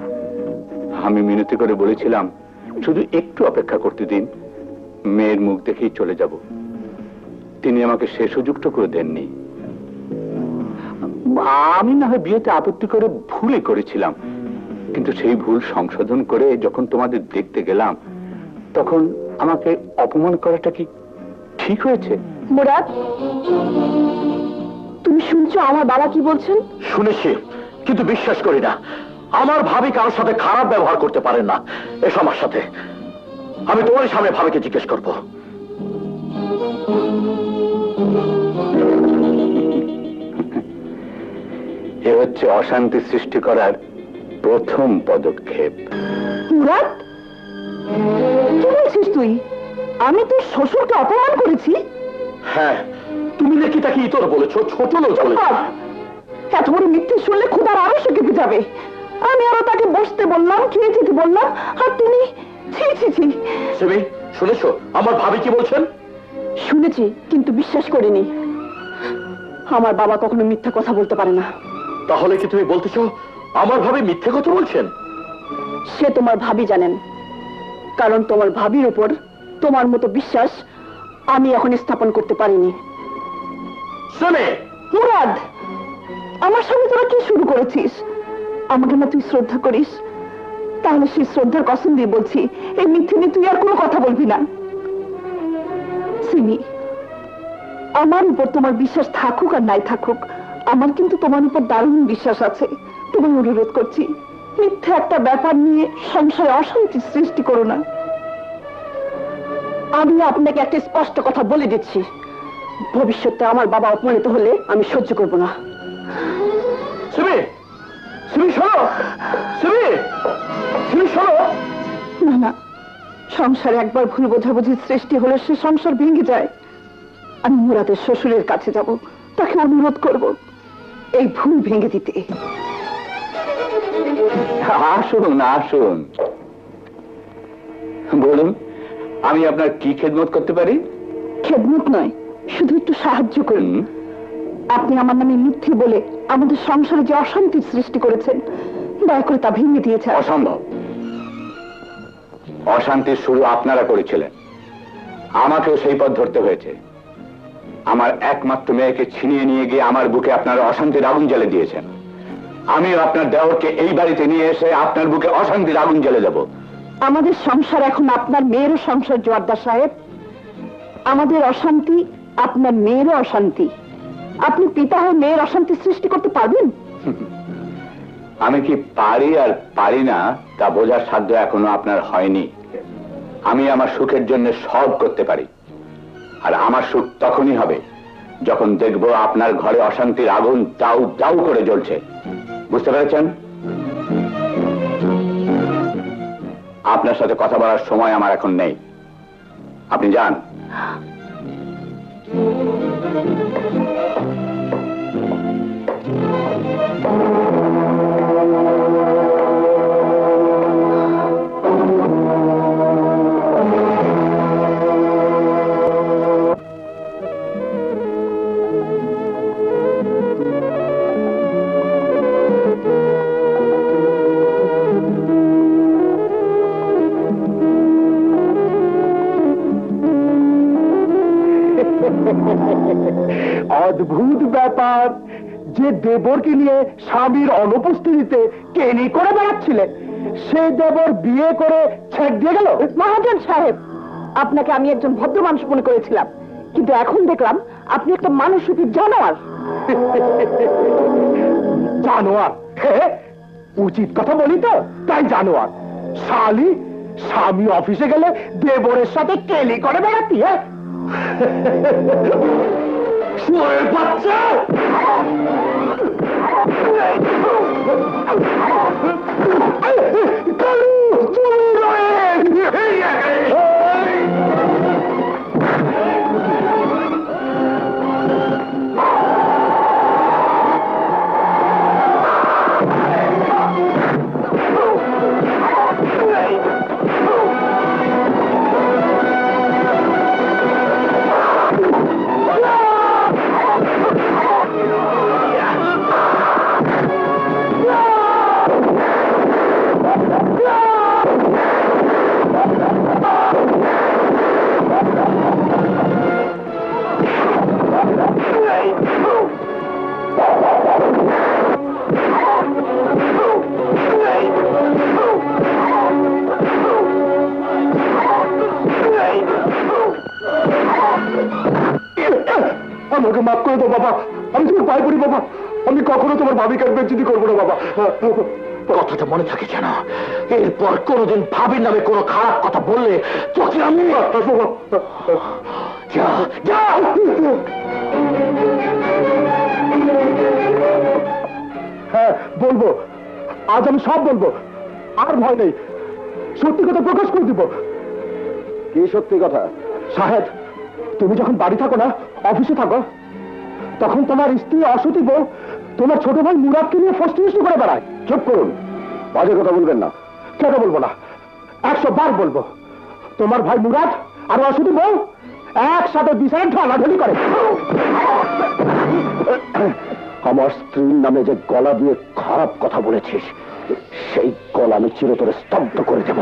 আমি মিনতি করে বলেছিলাম শুধু একটু অপেক্ষা করতে দিন, মেয়ের মুখ দেখেই চলে যাব। তিনি আমাকে সে সুযোগটা করে দেননি। আমি না হয় বিয়েতে আপত্তি করে ভুলই করেছিলাম, কিন্তু সেই ভুল সংশোধন করে যখন তোমাদের দেখতে গেলাম তখন আমাকে অপমান করাটা কি ঠিক হয়েছে? মুরাদ, তুমি শুনছো আমার বাবা কি বলছেন? শুনেছি, কিন্তু বিশ্বাস করি না। আমার ভাবি কারোর সাথে খারাপ ব্যবহার করতে পারেন না, এসো আমার সাথে, আমি তোমার সামনে ভাবিকে জিজ্ঞেস করবো। এ হচ্ছে অশান্তি সৃষ্টি করার প্রথম পদক্ষেপ। মুরাদ, কি বলছিস তুই? আমি তোর শ্বশুরকে অপমান করেছি? হ্যাঁ, তুমি নাকি তাকে ইতর বলেছো, ছোট লোক বলেছো। এত বড় মিথ্যে শুনলে ক্ষুধার আরো সে কেঁপে যাবে। আমি আরো তাকে বসতে বললাম, খেয়ে যেতে বললাম, আর তুমি... ছি ছি ছি। সিমি, শুনেছো আমার ভাবি কি বলছেন? শুনেছি, কিন্তু বিশ্বাস করিনি। আমার বাবা কখনো মিথ্যা কথা বলতে পারে না। তাহলে কি তুমি বলতেছো আমার ভাবি মিথ্যে কথা বলছেন? সে তোমার ভাবি জানেন, কারণ তোমার ভাবির উপর তোমার মতো বিশ্বাস আমি এখন স্থাপন করতে পারিনি। সিমি! মুরাদ, আমার সঙ্গে তোরা কি শুরু করেছিস? আমাকে না তুই শ্রদ্ধা করিস? তাহলে সেই শ্রদ্ধার কসম দিয়ে বলছি, এই মিথ্যে নিয়ে তুই আর কোনো কথা বলবি না। সিমি, আমার উপর তোমার বিশ্বাস থাকুক আর নাই থাকুক, আমার কিন্তু তোমার উপর দারুণ বিশ্বাস আছে। তোমায় অনুরোধ করছি, মিথ্যে একটা ব্যাপার নিয়ে সংসারে অশান্তি সৃষ্টি করো না। আমি আপনাকে একটা স্পষ্ট কথা বলে দিচ্ছি, ভবিষ্যতে আমার বাবা অপমানিত হলে আমি সহ্য করব না। সিমি! সিমি শোনো! সিমি! সিমি শোনো! না না, সংসারে একবার ভুল বোঝাবুঝির সৃষ্টি হলে সে সংসার ভেঙে যায়। আমি মুরাদের শ্বশুরের কাছে যাব, তাকে অনুরোধ করব এই ভুল ভেঙে দিতে। আসুন আসুন, বলুন আমি আপনার কি খেদমত করতে পারি? খেদমত নয়, শুধু একটু সাহায্য করুন। হুম। আপনি আমার নামে মিথ্যে বলে আমাদের সংসারে যে অশান্তির সৃষ্টি করেছেন, দয়া করে তা ভেঙে দিয়েছে। অসম্ভব। অশান্তির শুরু আপনারা করেছিলেন, আমাকেও সেই পথ ধরতে হয়েছে। আমার একমাত্র মেয়েকে ছিনিয়ে নিয়ে গিয়ে আমার বুকে আপনারা অশান্তির আগুন জ্বালিয়ে দিয়েছেন। আমিও আপনার দেওরকে এই বাড়িতে নিয়ে এসে আপনার বুকে অশান্তির আগুন জ্বেলে দেব। আমাদের সংসার এখন আপনার মেয়েরও সংসার, জোয়ারদার সাহেব। আমাদের অশান্তি আপনার মেয়েরও অশান্তি। আপনি পিতা হয়ে মেয়ের অশান্তি সৃষ্টি করতে পারবেন? আমি কি পারি আর পারি না তা বোঝার সাধ্য এখনো আপনার হয়নি। আমি আমার সুখের জন্য সব করতে পারি, আর আমার সুখ তখনই হবে যখন দেখব আপনার ঘরে অশান্তির আগুন দাউ দাউ করে জ্বলছে। বুঝতে পেরেছেন? আপনার সাথে কথা বলার সময় আমার এখন নেই, আপনি যান। অদ্ভুত ব্যাপার যে দেবরকে নিয়ে স্বামীর অনুপস্থিতিতে কেনি করে বেড়াচ্ছিলে, সে দেবর বিয়ে করে ছেড় দিয়ে গেল। মহাজন সাহেব, আপনাকে আমি একজন ভদ্র মানুষ মনে করেছিলাম, কিন্তু এখন দেখলাম আপনি একটা মানুষরূপী জানোয়ার। জানোয়ার? হ্যাঁ, উচিত কথা বলি তো, তাই জানোয়ার। শালি, স্বামী অফিসে গেলে দেবরের সাথে কেলি করে বেড়াতি? হ্যাঁ, শুয়োরের বাচ্চা! কালু, চুরি রয়ে! আমাকে মাফ করে দাও বাবা, আমি তোমার পায়ে পড়ি বাবা, আমি কখনো তোমার ভাবিকার বেজ্জতি করবো না বাবা। কথাটা মনে থাকে যেন, এরপর কোনোদিন ভাবির নামে কোনো খারাপ কথা বললে তোকে আমি যা যা। হ্যাঁ বলবো, আজ আমি সব বলবো, আর ভয় নেই, সত্যি কথা প্রকাশ করে দিব। কি সত্যি কথা? সাহেব, তুমি যখন বাড়ি থাকো না, অফিসে থাকো, তখন তোমার স্ত্রী অসতী বউ তোমার ছোট ভাই মুরাদকে নিয়ে ফষ্টি করে বেড়ায়। চুপ করুন, বাজে কথা বলবেন না। কেন বলবো না? 100 বার বলবো। তোমার ভাই মুরাদ আর অসতী বউ একসাথে বিছানায় ঢলাঢলি করে। আমার স্ত্রীর নামে যে গলা দিয়ে খারাপ কথা বলেছিস, সেই গলা আমি চিরতরে স্তব্ধ করে দেব।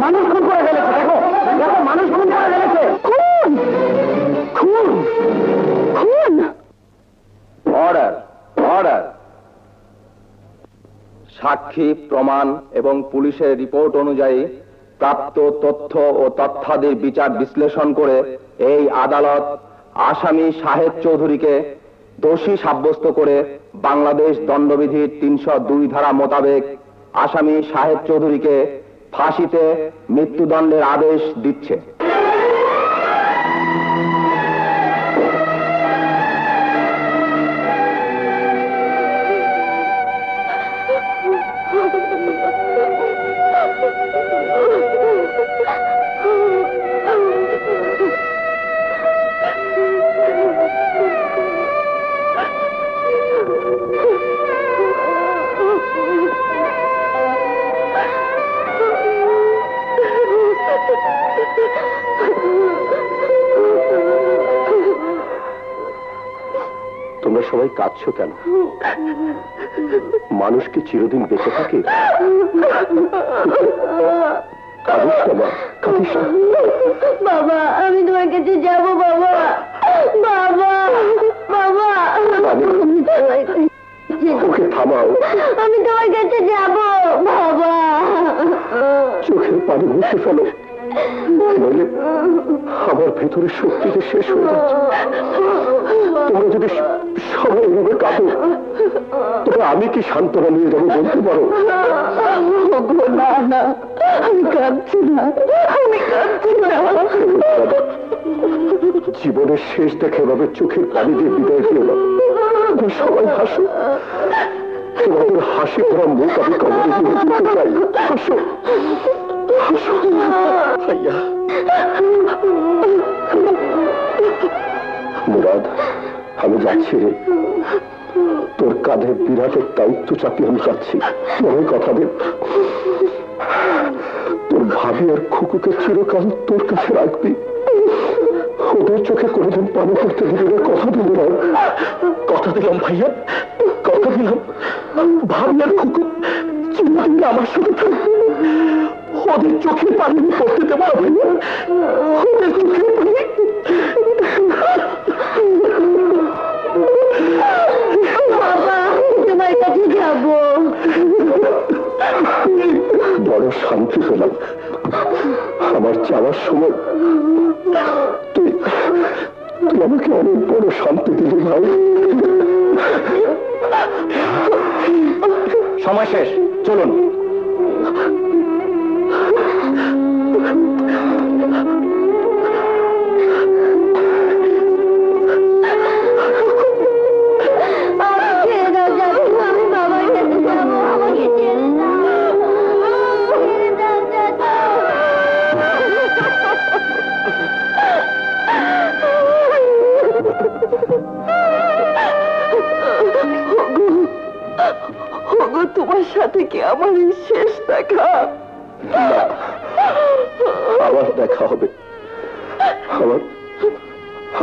মানুষ খুন করে ফেলেছে, দেখো দেখো, মানুষ খুন করে ফেলেছে। খুন খুন খুন! Order order! সাক্ষী, প্রমাণ এবং পুলিশের রিপোর্ট অনুযায়ী প্রাপ্ত তথ্য ও তথ্যাদির বিচার বিশ্লেষণ করে এই আদালত আসামি শাহেদ চৌধুরীকে দোষী সাব্যস্ত করে বাংলাদেশ দণ্ডবিধির 302 ধারা মোতাবেক আসামি শাহেদ চৌধুরীকে ফাঁসিতে মৃত্যুদণ্ডের আদেশ দিচ্ছে। Ha ha ha! তোমরা সবাই কাঁদছো কেন? মানুষ কি চিরদিন বেঁচে থাকে? কাঁদিস না মা, কাঁদিস না। বাবা, আমি তোমার কাছে যাবো বাবা। বাবা, বাবা, ওকে থামাও। আমি তোমার কাছে যাবো বাবা। চোখের পানি মুছে ফেলো, নইলে আমার ভেতরের শক্তিটা শেষ হয়ে যাচ্ছে। তোমরা যদি সবাই এভাবে কাঁদো, তবে আমি কি সান্ত্বনা নিয়ে যাবো বলতে পারো? না না, আমি কাঁদছি না, আমি কাঁদছি না। জীবনের শেষ দেখে এভাবে চোখের পানি দিয়ে বিদায় দিও না। তোমরা সবাই হাসো, তোমাদের হাসি ভরা মুখ আমি কবরে দিয়ে দিতে চাই। হাসো, হাসো। ভাইয়া, মুরাদ, আমি যাচ্ছি রে। তোর কাঁধে বিরাট এক দায়িত্ব চাপিয়ে আমি যাচ্ছি। তুই কথা দে, তোর ভাবি আর খুকুকে চিরকাল তোর কাছে রাখবি। ওদের চোখে কোনোদিন পানি করতে দিবি না, কথা দিবি না। কথা দিলাম ভাইয়া, কথা দিলাম। ভাবি আর খুকু চিরদিন আমার সাথে থাকবে। ওদের চোখের পানি পড়তে দেবো না ভাইয়া, ওদের চোখের পানি। বাবা, তোমার কাছে যাবো। বড় শান্তি পেলাম। আমার যাওয়ার সময় তুই তুই আমাকে অনেক বড় শান্তি দিলি ভাই। সময় শেষ, চলুন। তোমার সাথে কি আমার এই শেষ দেখা? আবার দেখা হবে।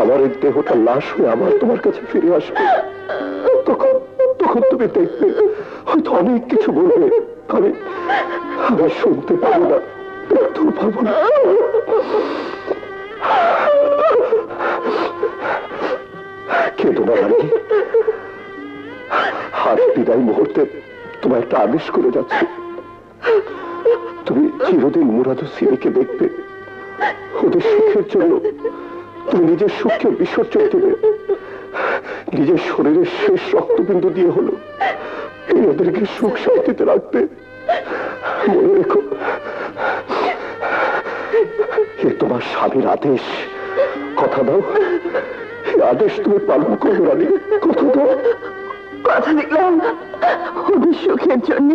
আমার এই দেহটা লাশ হয়ে আবার তোমার কাছে ফিরে আসবে। তখন তখন তুমি দেখবে, হয়তো অনেক কিছু বলবে, আমি শুনতে পাবো না, দেখতেও পাবো না। কে তোমার আর কি? হাত বিদায় মুহূর্তে তোমার একটা আদেশ করে যাচ্ছে। তুমি চিরদিন মুরাদ ও সিমিকে দেখবে। ওদের সুখের জন্য তুমি নিজের সুখকে বিসর্জন দেবে। নিজের শরীরের শেষ রক্তবিন্দু দিয়ে হলো তুমি ওদেরকে সুখ শান্তিতে রাখবে। মনে রেখো, এ তোমার স্বামীর আদেশ। কথা দাও, এই আদেশ তুমি পালন করবে রানী, কথা দাও। কথা দিলাম, ওদের সুখের জন্য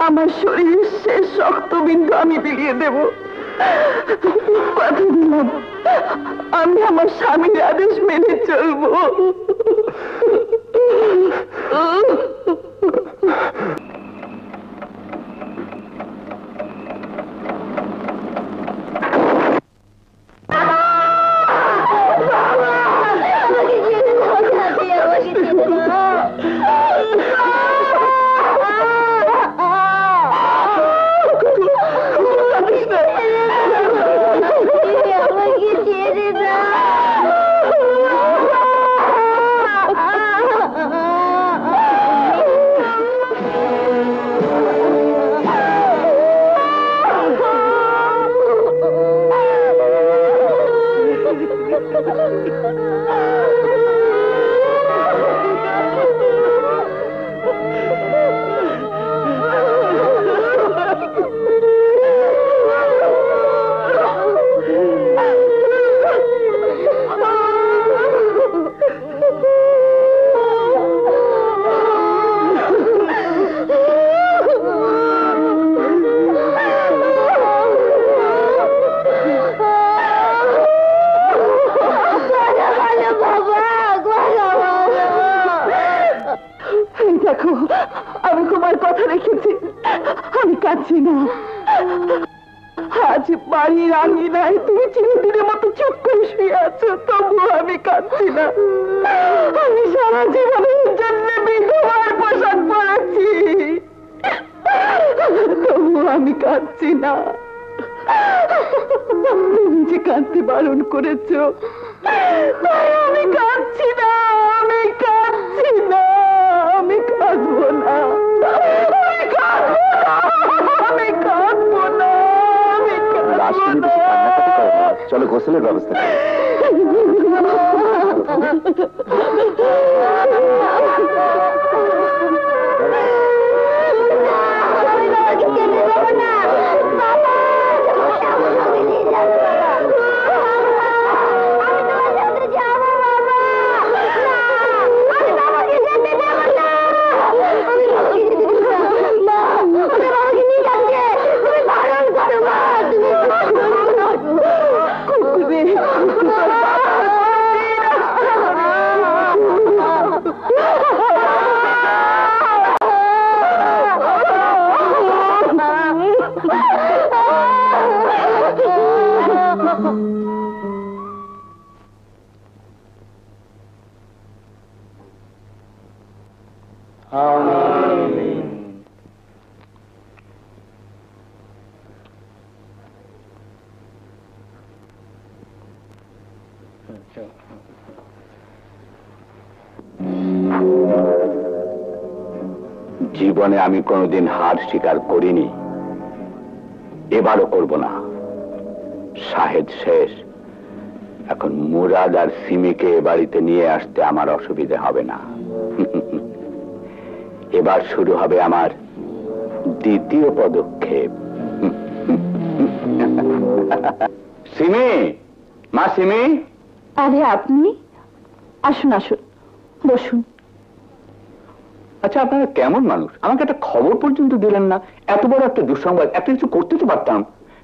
আমার শরীরের শেষ রক্তবিন্দু আমি বিলিয়ে দেব। কথা দিলাম, আমি আমার স্বামীর আদেশ মেনে চলবো। বাড়ির আঙিনায় তুমি চিরদিনের মতো চুপ করে শুয়ে আছো, তবু আমি কাঁদছি না। আমি সারা জীবনের জন্য বিধবার পোশাক পরাচ্ছি, তবু আমি কাঁদছি না। তুমি যে কাঁদতে বারণ করেছো, তাই আমি কাঁদছি না, আমি কাঁদছি না, আমি কাঁদবো না, আমি কাঁদবো না, আমি কাঁদবো না, আমি কাঁদবো না। চলো গোসলের ব্যবস্থা করি। জীবনে আমি কোনোদিন হার স্বীকার করিনি, এবারও করব না। শাহেদ শেষ, এখন মুরাদ আর সিমিকে এ বাড়িতে নিয়ে আসতে আমার অসুবিধা হবে না। এবার শুরু হবে আমার দ্বিতীয় পদক্ষেপ। সিমি, মা সিমি। আরে আপনি আসুন, আসুন, বসুন। আচ্ছা, আপনারা কেমন মানুষ? আমাকে একটা খবর পর্যন্ত দিলেন না। এত বড় একটা দুঃসংবাদ, একটা কিছু করতে তো পারতাম।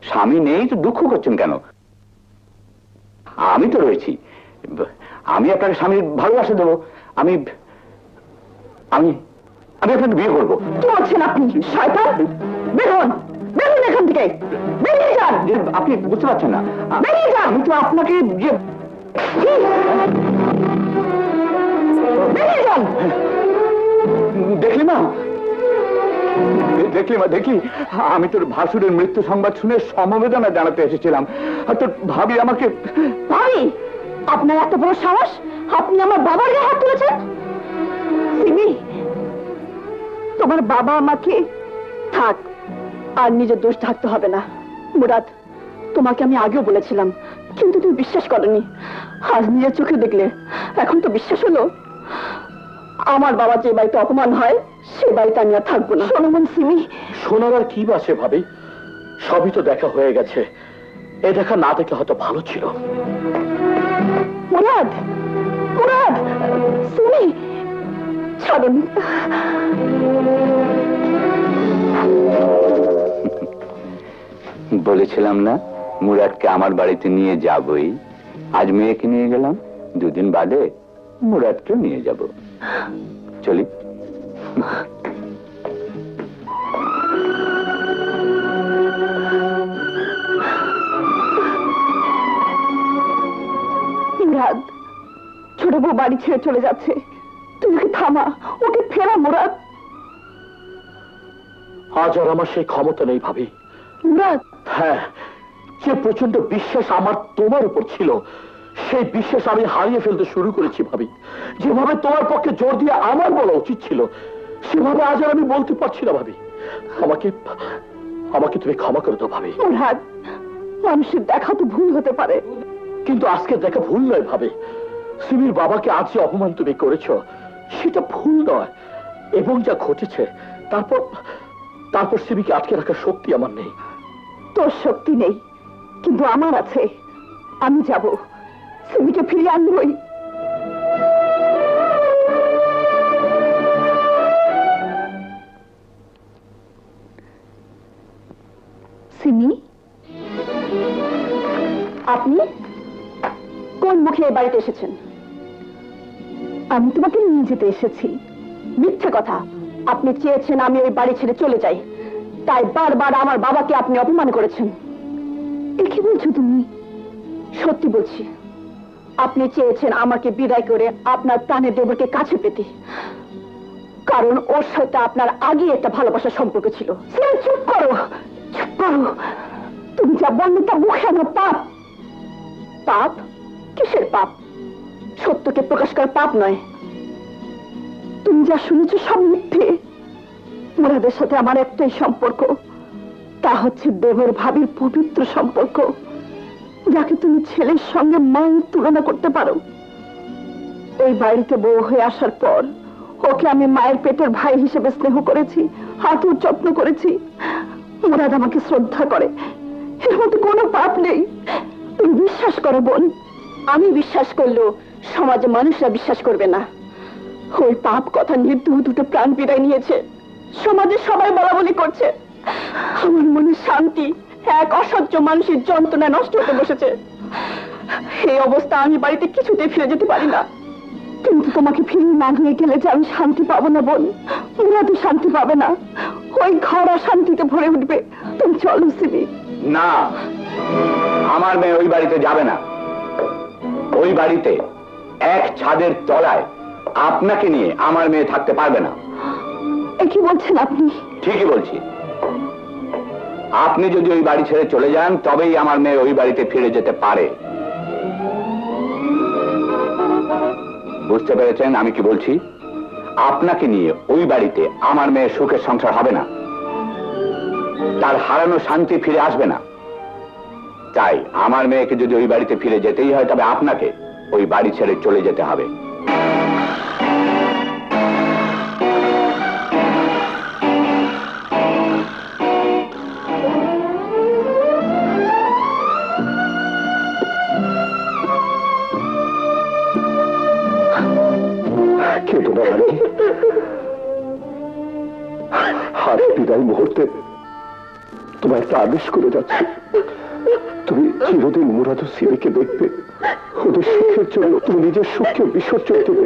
স্বামী নেই তো দুঃখ করছেন কেন? আমি তো রয়েছি, আমি আপনাকে স্বামীর ভালোবাসা দেবো। আমি আমি আমি আপনাকে বিয়ে করবো। কি বলছেন আপনি? শয়তান, বেরোন, বেরোন এখান থেকে, বেরিয়ে যান। আপনি বুঝতে পারছেন না, বেরিয়ে যান। আমি তো আপনাকে বেরিয়ে যান। দেখলি মা, দেখলি মা, দেখলি আমি তোর ভাসুরের মৃত্যু সংবাদ শুনে সমবেদনা জানাতে এসেছিলাম, আর তোর ভাবি আমাকে। ভাবি, আপনার এত বড় সাহস, আপনি আমার বাবার গায়ে হাত তুলেছেন? সিমি, তোমার বাবা আমাকে থাক, আর নিজের দোষ ঢাকতে হবে না। মুরাদ, তোমাকে আমি আগেও বলেছিলাম, কিন্তু তুমি বিশ্বাস করনি। আজ নিজের চোখে দেখলে, এখন তো বিশ্বাস হলো। আমার বাবা যে বাড়িতে অপমান হয়, সে বাড়িতে আমি আর থাকবো না। শোনোমন সিমি, শোনার আর কি বাসে ভাবি? সবই তো দেখা হয়ে গেছে, এ দেখা না দেখলে হয়তো ভালো ছিল। মুরাদ, মুরাদ, সিমি, ছাড়ুন। বলেছিলাম না মুরাদকে আমার বাড়িতে নিয়ে যাবই। আজ মেয়েকে নিয়ে গেলাম, দুদিন বাদে মুরাদকে নিয়ে যাব। চলি। মুরাদ, ছোট বউ বাড়ি ছেড়ে চলে যাচ্ছে, তুই ওকে থামা, ওকে ফেরা। মুরাদ, আজ আর আমার সেই ক্ষমতা নেই ভাবি। মুরাদ, হ্যাঁ, যে প্রচন্ড বিশ্বাস আমার তোমার উপর ছিল, সেই বিশ্বাস আমি হারিয়ে ফেলতে শুরু করেছি ভাবি। যেভাবে তোমার পক্ষে জোর দিয়ে আমার বলা উচিত ছিল, সেভাবে আজ আর আমি বলতে পারছি না ভাবি। আমাকে আমাকে তুমি ক্ষমা করে দাও ভাবি। মুরাদ, মানুষের দেখা তো ভুল হতে পারে, কিন্তু আজকে দেখা ভুল নয় ভাবে। সিমির বাবাকে আজ যে অপমান তুমি করেছো, সেটা ভুল নয়। এবং যা ঘটেছে, তারপর তারপর সিমিকে আটকে রাখার শক্তি আমার নেই। তোর শক্তি নেই, কিন্তু আমার আছে। আমি যাব, সিমিকে ফিরিয়ে আনবই। সিমি, আপনি কোন মুখে এই বাড়িতে এসেছেন? আমি তোমাকে নিয়ে যেতে এসেছি। মিথ্যে কথা। আপনি চেয়েছেন আমি ওই বাড়ি ছেড়ে চলে যাই, তাই বারবার আমার বাবাকে আপনি অপমান করেছেন। এ কি বলছো তুমি? সত্যি বলছি, আপনি চেয়েছেন আমাকে বিদায় করে আপনার প্রাণের দেবরকে কাছে পেতে, কারণ ওর সাথে আপনার আগে একটা ভালোবাসার সম্পর্ক ছিল। চুপ করো, চুপ করো। তুমি যা বললে তা মুখে আনা পাপ। পাপ? কিসের পাপ? সত্যকে প্রকাশ করার পাপ নয়। তুমি যা শুনেছ সব মিথ্যে। মুরাদের সাথে আমার একটাই সম্পর্ক, তা হচ্ছে দেবর ভাবির পবিত্র সম্পর্ক, যাকে তুমি ছেলের সঙ্গে মায়ের তুলনা করতে পারো। এই বাড়িতে বউ হয়ে আসার পর ওকে আমি মায়ের পেটের ভাই হিসেবে স্নেহ করেছি, আদর যত্ন করেছি। মুরাদ আমাকে শ্রদ্ধা করে, এর মধ্যে কোনো পাপ নেই। তুমি বিশ্বাস করো বোন, আমি বিশ্বাস করলেও সমাজে মানুষরা বিশ্বাস করবে না। ওই পাপ কথা নিয়ে দুটো প্রাণ বিদায় নিয়েছে, সমাজে সবাই বলা বলি করছে। আমার মনে শান্তি এক অসহ্য মানুষের যন্ত্রণা নষ্ট হতে বসেছে। এই অবস্থা আমি বাড়িতে কিছুতে ফিরে যেতে পারি না। কিন্তু তোমাকে ফিরিয়ে না নিয়ে গেলে যে আমি শান্তি পাবো না বোন, মুরাদও শান্তি পাবে না। ওই ঘর অশান্তিতে ভরে উঠবে। তুমি চলো সিমি। না, আমার মেয়ে ওই বাড়িতে যাবে না। ওই বাড়িতে এক ছাদের তলায় আপনাকে নিয়ে আমার মেয়ে থাকতে পারবে না। এ কি বলছেন আপনি? ঠিকই বলছি। আপনি যদি ওই বাড়ি ছেড়ে চলে যান তবেই আমার মেয়ে ওই বাড়িতে ফিরে যেতে পারে। বুঝতে পেরেছেন আমি কি বলছি? আপনাকে নিয়ে ওই বাড়িতে আমার মেয়ের সুখের সংসার হবে না, তার হারানো শান্তি ফিরে আসবে না। তাই আমার মেয়েকে যদি ওই বাড়িতে ফিরে যেতেই হয় তবে আপনাকে ওই বাড়ি ছেড়ে চলে যেতে হবে। কেঁদো না রানী। আর বিদায় মুহূর্তে তোমার একটা আদেশ করে যাচ্ছে, তুমি চিরদিন মুরাদ ও সিমিকে দেখবে। ওদের সুখের জন্য তুমি নিজের সুখকে বিসর্জন দেবে।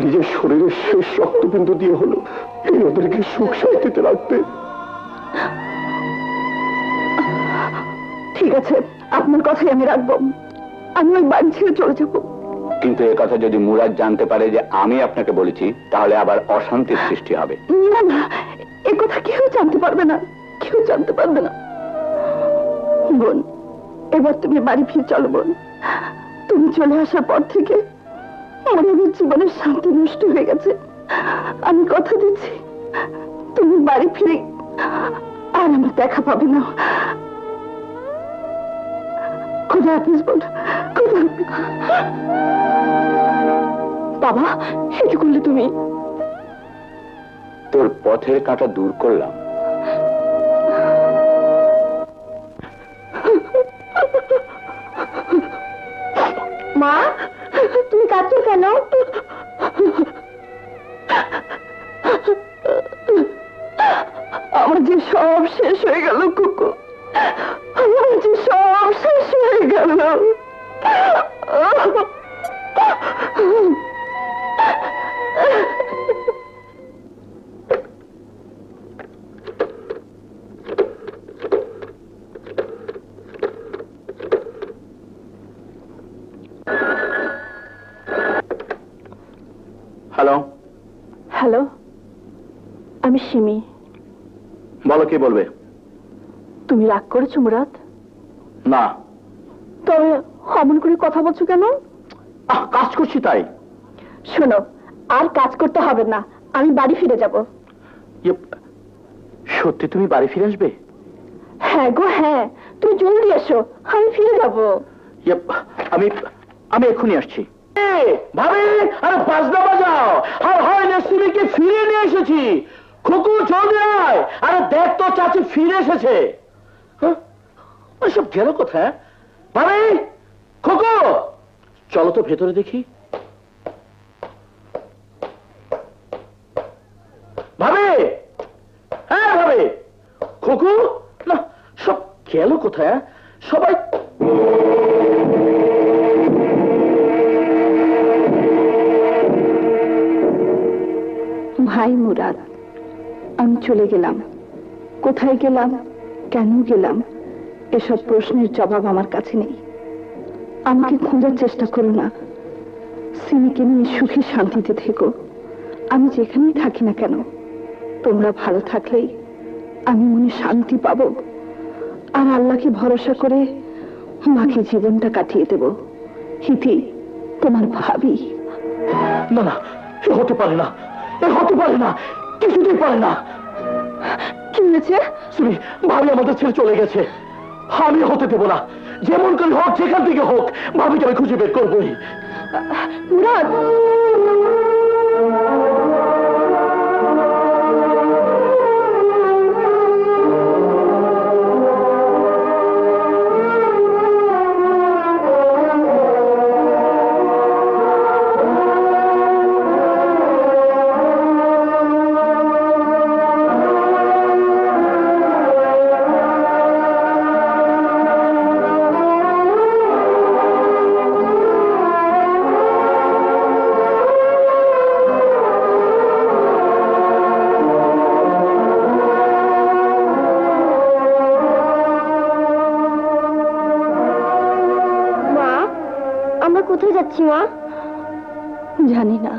নিজের শরীরের শেষ রক্তবিন্দু দিয়ে হলো তুমি ওদেরকে সুখ শান্তিতে রাখবে। ঠিক আছে, আপনার কথাই আমি রাখবো। আমি ওই বাড়ি ছেড়ে চলে যাবো। কিন্তু এ কথা যদি মুরাদ জানতে পারে যে আমি আপনাকে বলেছি তাহলে আবার অশান্তির সৃষ্টি হবে। না না, এ কথা কেউ জানতে পারবে না, কেউ জানতে পারবে না। বোন, এবার তুমি বাড়ি ফিরে চলো বোন। তুমি চলে আসার পর থেকে আমাদের জীবনের শান্তি নষ্ট হয়ে গেছে। আমি কথা দিচ্ছি তুমি বাড়ি ফিরে আর আমার দেখা পাবে না। খোদা হাফেজ বোন, খোদা হাফেজ। বাবা, সে কি করলে তুমি? তোর পথের কাঁটা দূর করলাম। মা, তুমি কাঁদছো কেন? আমার যে সব শেষ হয়ে গেল কুকু, আমার যে সব শেষ হয়ে গেল। হ্যালো। হ্যালো, আমি সিমি। বলো, কি বলবে? তুমি রাগ করেছো মুরাদ? না। তবে অমন করে কথা বলছো কেন? কাজ করছি তাই। শোনো, আর কাজ করতে হবে না, আমি বাড়ি ফিরে যাব। সত্যি তুমি বাড়ি ফিরে আসবে? হ্যাঁ গো হ্যাঁ, তুমি জলদি এসো, আমি ফিরে যাব। আমি আমি এক্ষুনি আসছি। ভাবি, আরে বাজনা বাজাও। আর হয় নেসিমিকে ফিরে নিয়ে এসেছি। খুকু জলদি আয়। আরে দেখ তো চাচি ফিরে এসেছে। সব গেল কোথায়? ভাবি, খুকু চলো তো ভেতরে দেখি। ভাবি, হ্যাঁ ভাবি। খুকু না, সব গেল কোথায়? সবাই ভাই মুরাদ, আমি চলে গেলাম। কোথায় গেলাম কেন গেলাম এসব প্রশ্নের জবাব আমার কাছে নেই। আমাকে খোঁজার চেষ্টা করো না। সিমিকে নিয়ে সুখে শান্তিতে থেকো। আমি যেখানেই থাকি না কেন, তোমরা ভালো থাকলেই আমি মনে শান্তি পাবো, আর আল্লাহকে ভরসা করে বাকি জীবনটা কাটিয়ে দেব। হিতি, তোমার ভাবি। না না, এ হতে পারে না, এ হতে পারে না, কিছুতেই পারে না। কি হয়েছে? সুমি, ভাবি আমাদের ছেড়ে চলে গেছে। আমি হতে দেবো না। যেমন করে হোক, যেখান থেকে হোক, ভাবিকে আমি খুঁজে বের করবোই। মুরাদ, আমরা কোথায় যাচ্ছি মা? জানি না।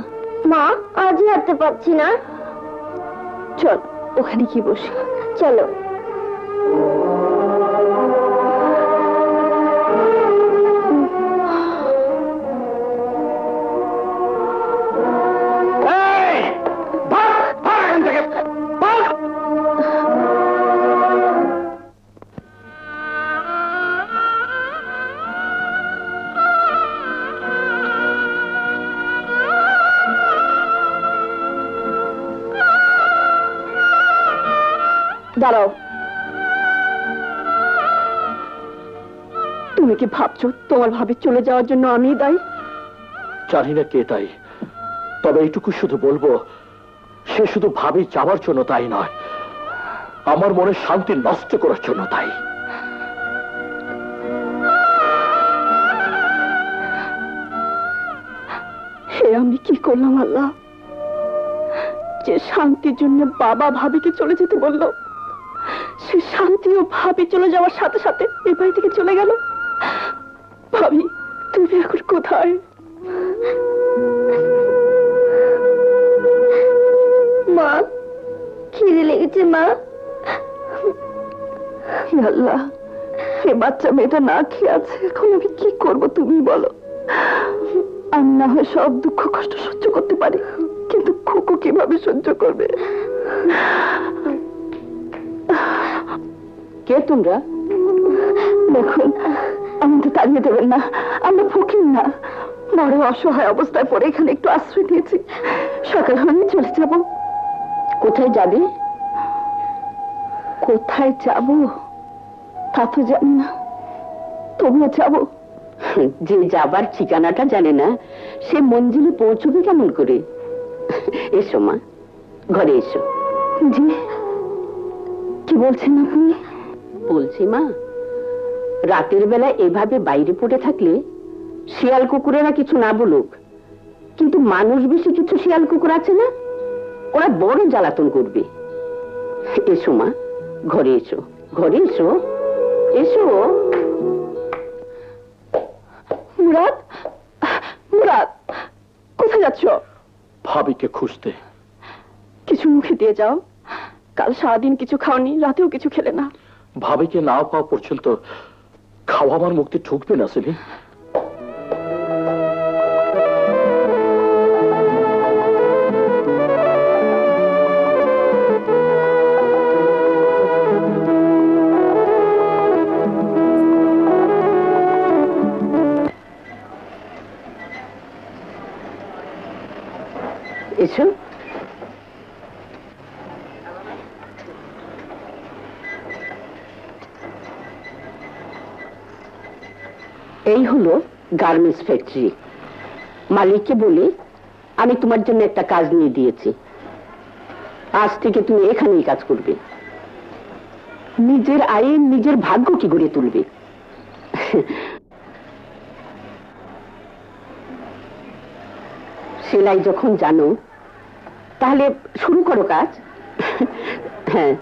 মা, আজই হাঁটতে পারছি না। চল ওখানে কি বসি। চলো। দাঁড়াও। তুমি কি ভাবছো তোমার ভাবি চলে যাওয়ার জন্য আমি দায়ী? জানি না কে তাই, তবে এইটুকু শুধু বলবো, সে শুধু ভাবি যাওয়ার জন্য তাই নয়, আমার মনে শান্তি নষ্ট করার জন্য তাই। হে আমি কি করলাম আল্লাহ, যে শান্তির জন্য বাবা ভাবিকে চলে যেতে বললো, সে শান্তি ও ভাবি চলে যাওয়ার সাথে সাথে এ বাড়ি থেকে চলে গেল। ভাবি, তুমি এখন কোথায়? মা, খিদে লেগেছে মা। আল্লাহ, এই বাচ্চা মেয়েটা না খেয়ে আছে, এখন আমি কি করবো তুমি বলো। আমি না হয় সব দুঃখ কষ্ট সহ্য করতে পারি, কিন্তু খুকু কিভাবে সহ্য করবে? কে তোমরা? দেখুন, আমাদের তাড়িয়ে দেবেন না, আমরা ফকির না, বড় অসহায় অবস্থায় পড়ে এখানে একটু আশ্রয় দিয়েছি। সকাল হলে চলে যাব। কোথায় যাবে? কোথায় যাব তা তো জানি না, তবুও যাব। যে যাবার ঠিকানাটা জানে না, সে মঞ্জিলে পৌঁছবে কেমন করে? এসো মা, ঘরে এসো। জি, কি বলছেন আপনি? বলছি মা, রাতের বেলা এভাবে বাইরে পড়ে থাকলে শিয়াল কুকুরেরা কিছু না বলুক, কিন্তু মানুষ বেশি কিছু শিয়াল কুকুর আছে না, ওরা বড় জ্বালাতন করবে। এসো মা, ঘরে এসো, ঘরে এসো, এসো। মুরাদ, মুরাদ, কোথায় যাচ্ছ? ভাবিকে খুঁজতে। কিছু মুখে দিয়ে যাও, কাল সারাদিন কিছু খাওনি, রাতেও কিছু খেলে না। ভাবিকে না পাওয়া পর্যন্ত খাওয়া আমার মুক্তি ঢুকবে না সেলিম। এসো। এই হলো গার্মেন্টস ফ্যাক্টরি। মালিককে বলে আমি তোমার জন্য একটা কাজ নিয়ে দিয়েছি। আজ থেকে তুমি এখানেই কাজ করবে, নিজের আয়ে নিজের ভাগ্য কি গড়ে তুলবে। সেলাই যখন জানো, তাহলে শুরু করো কাজ। হ্যাঁ,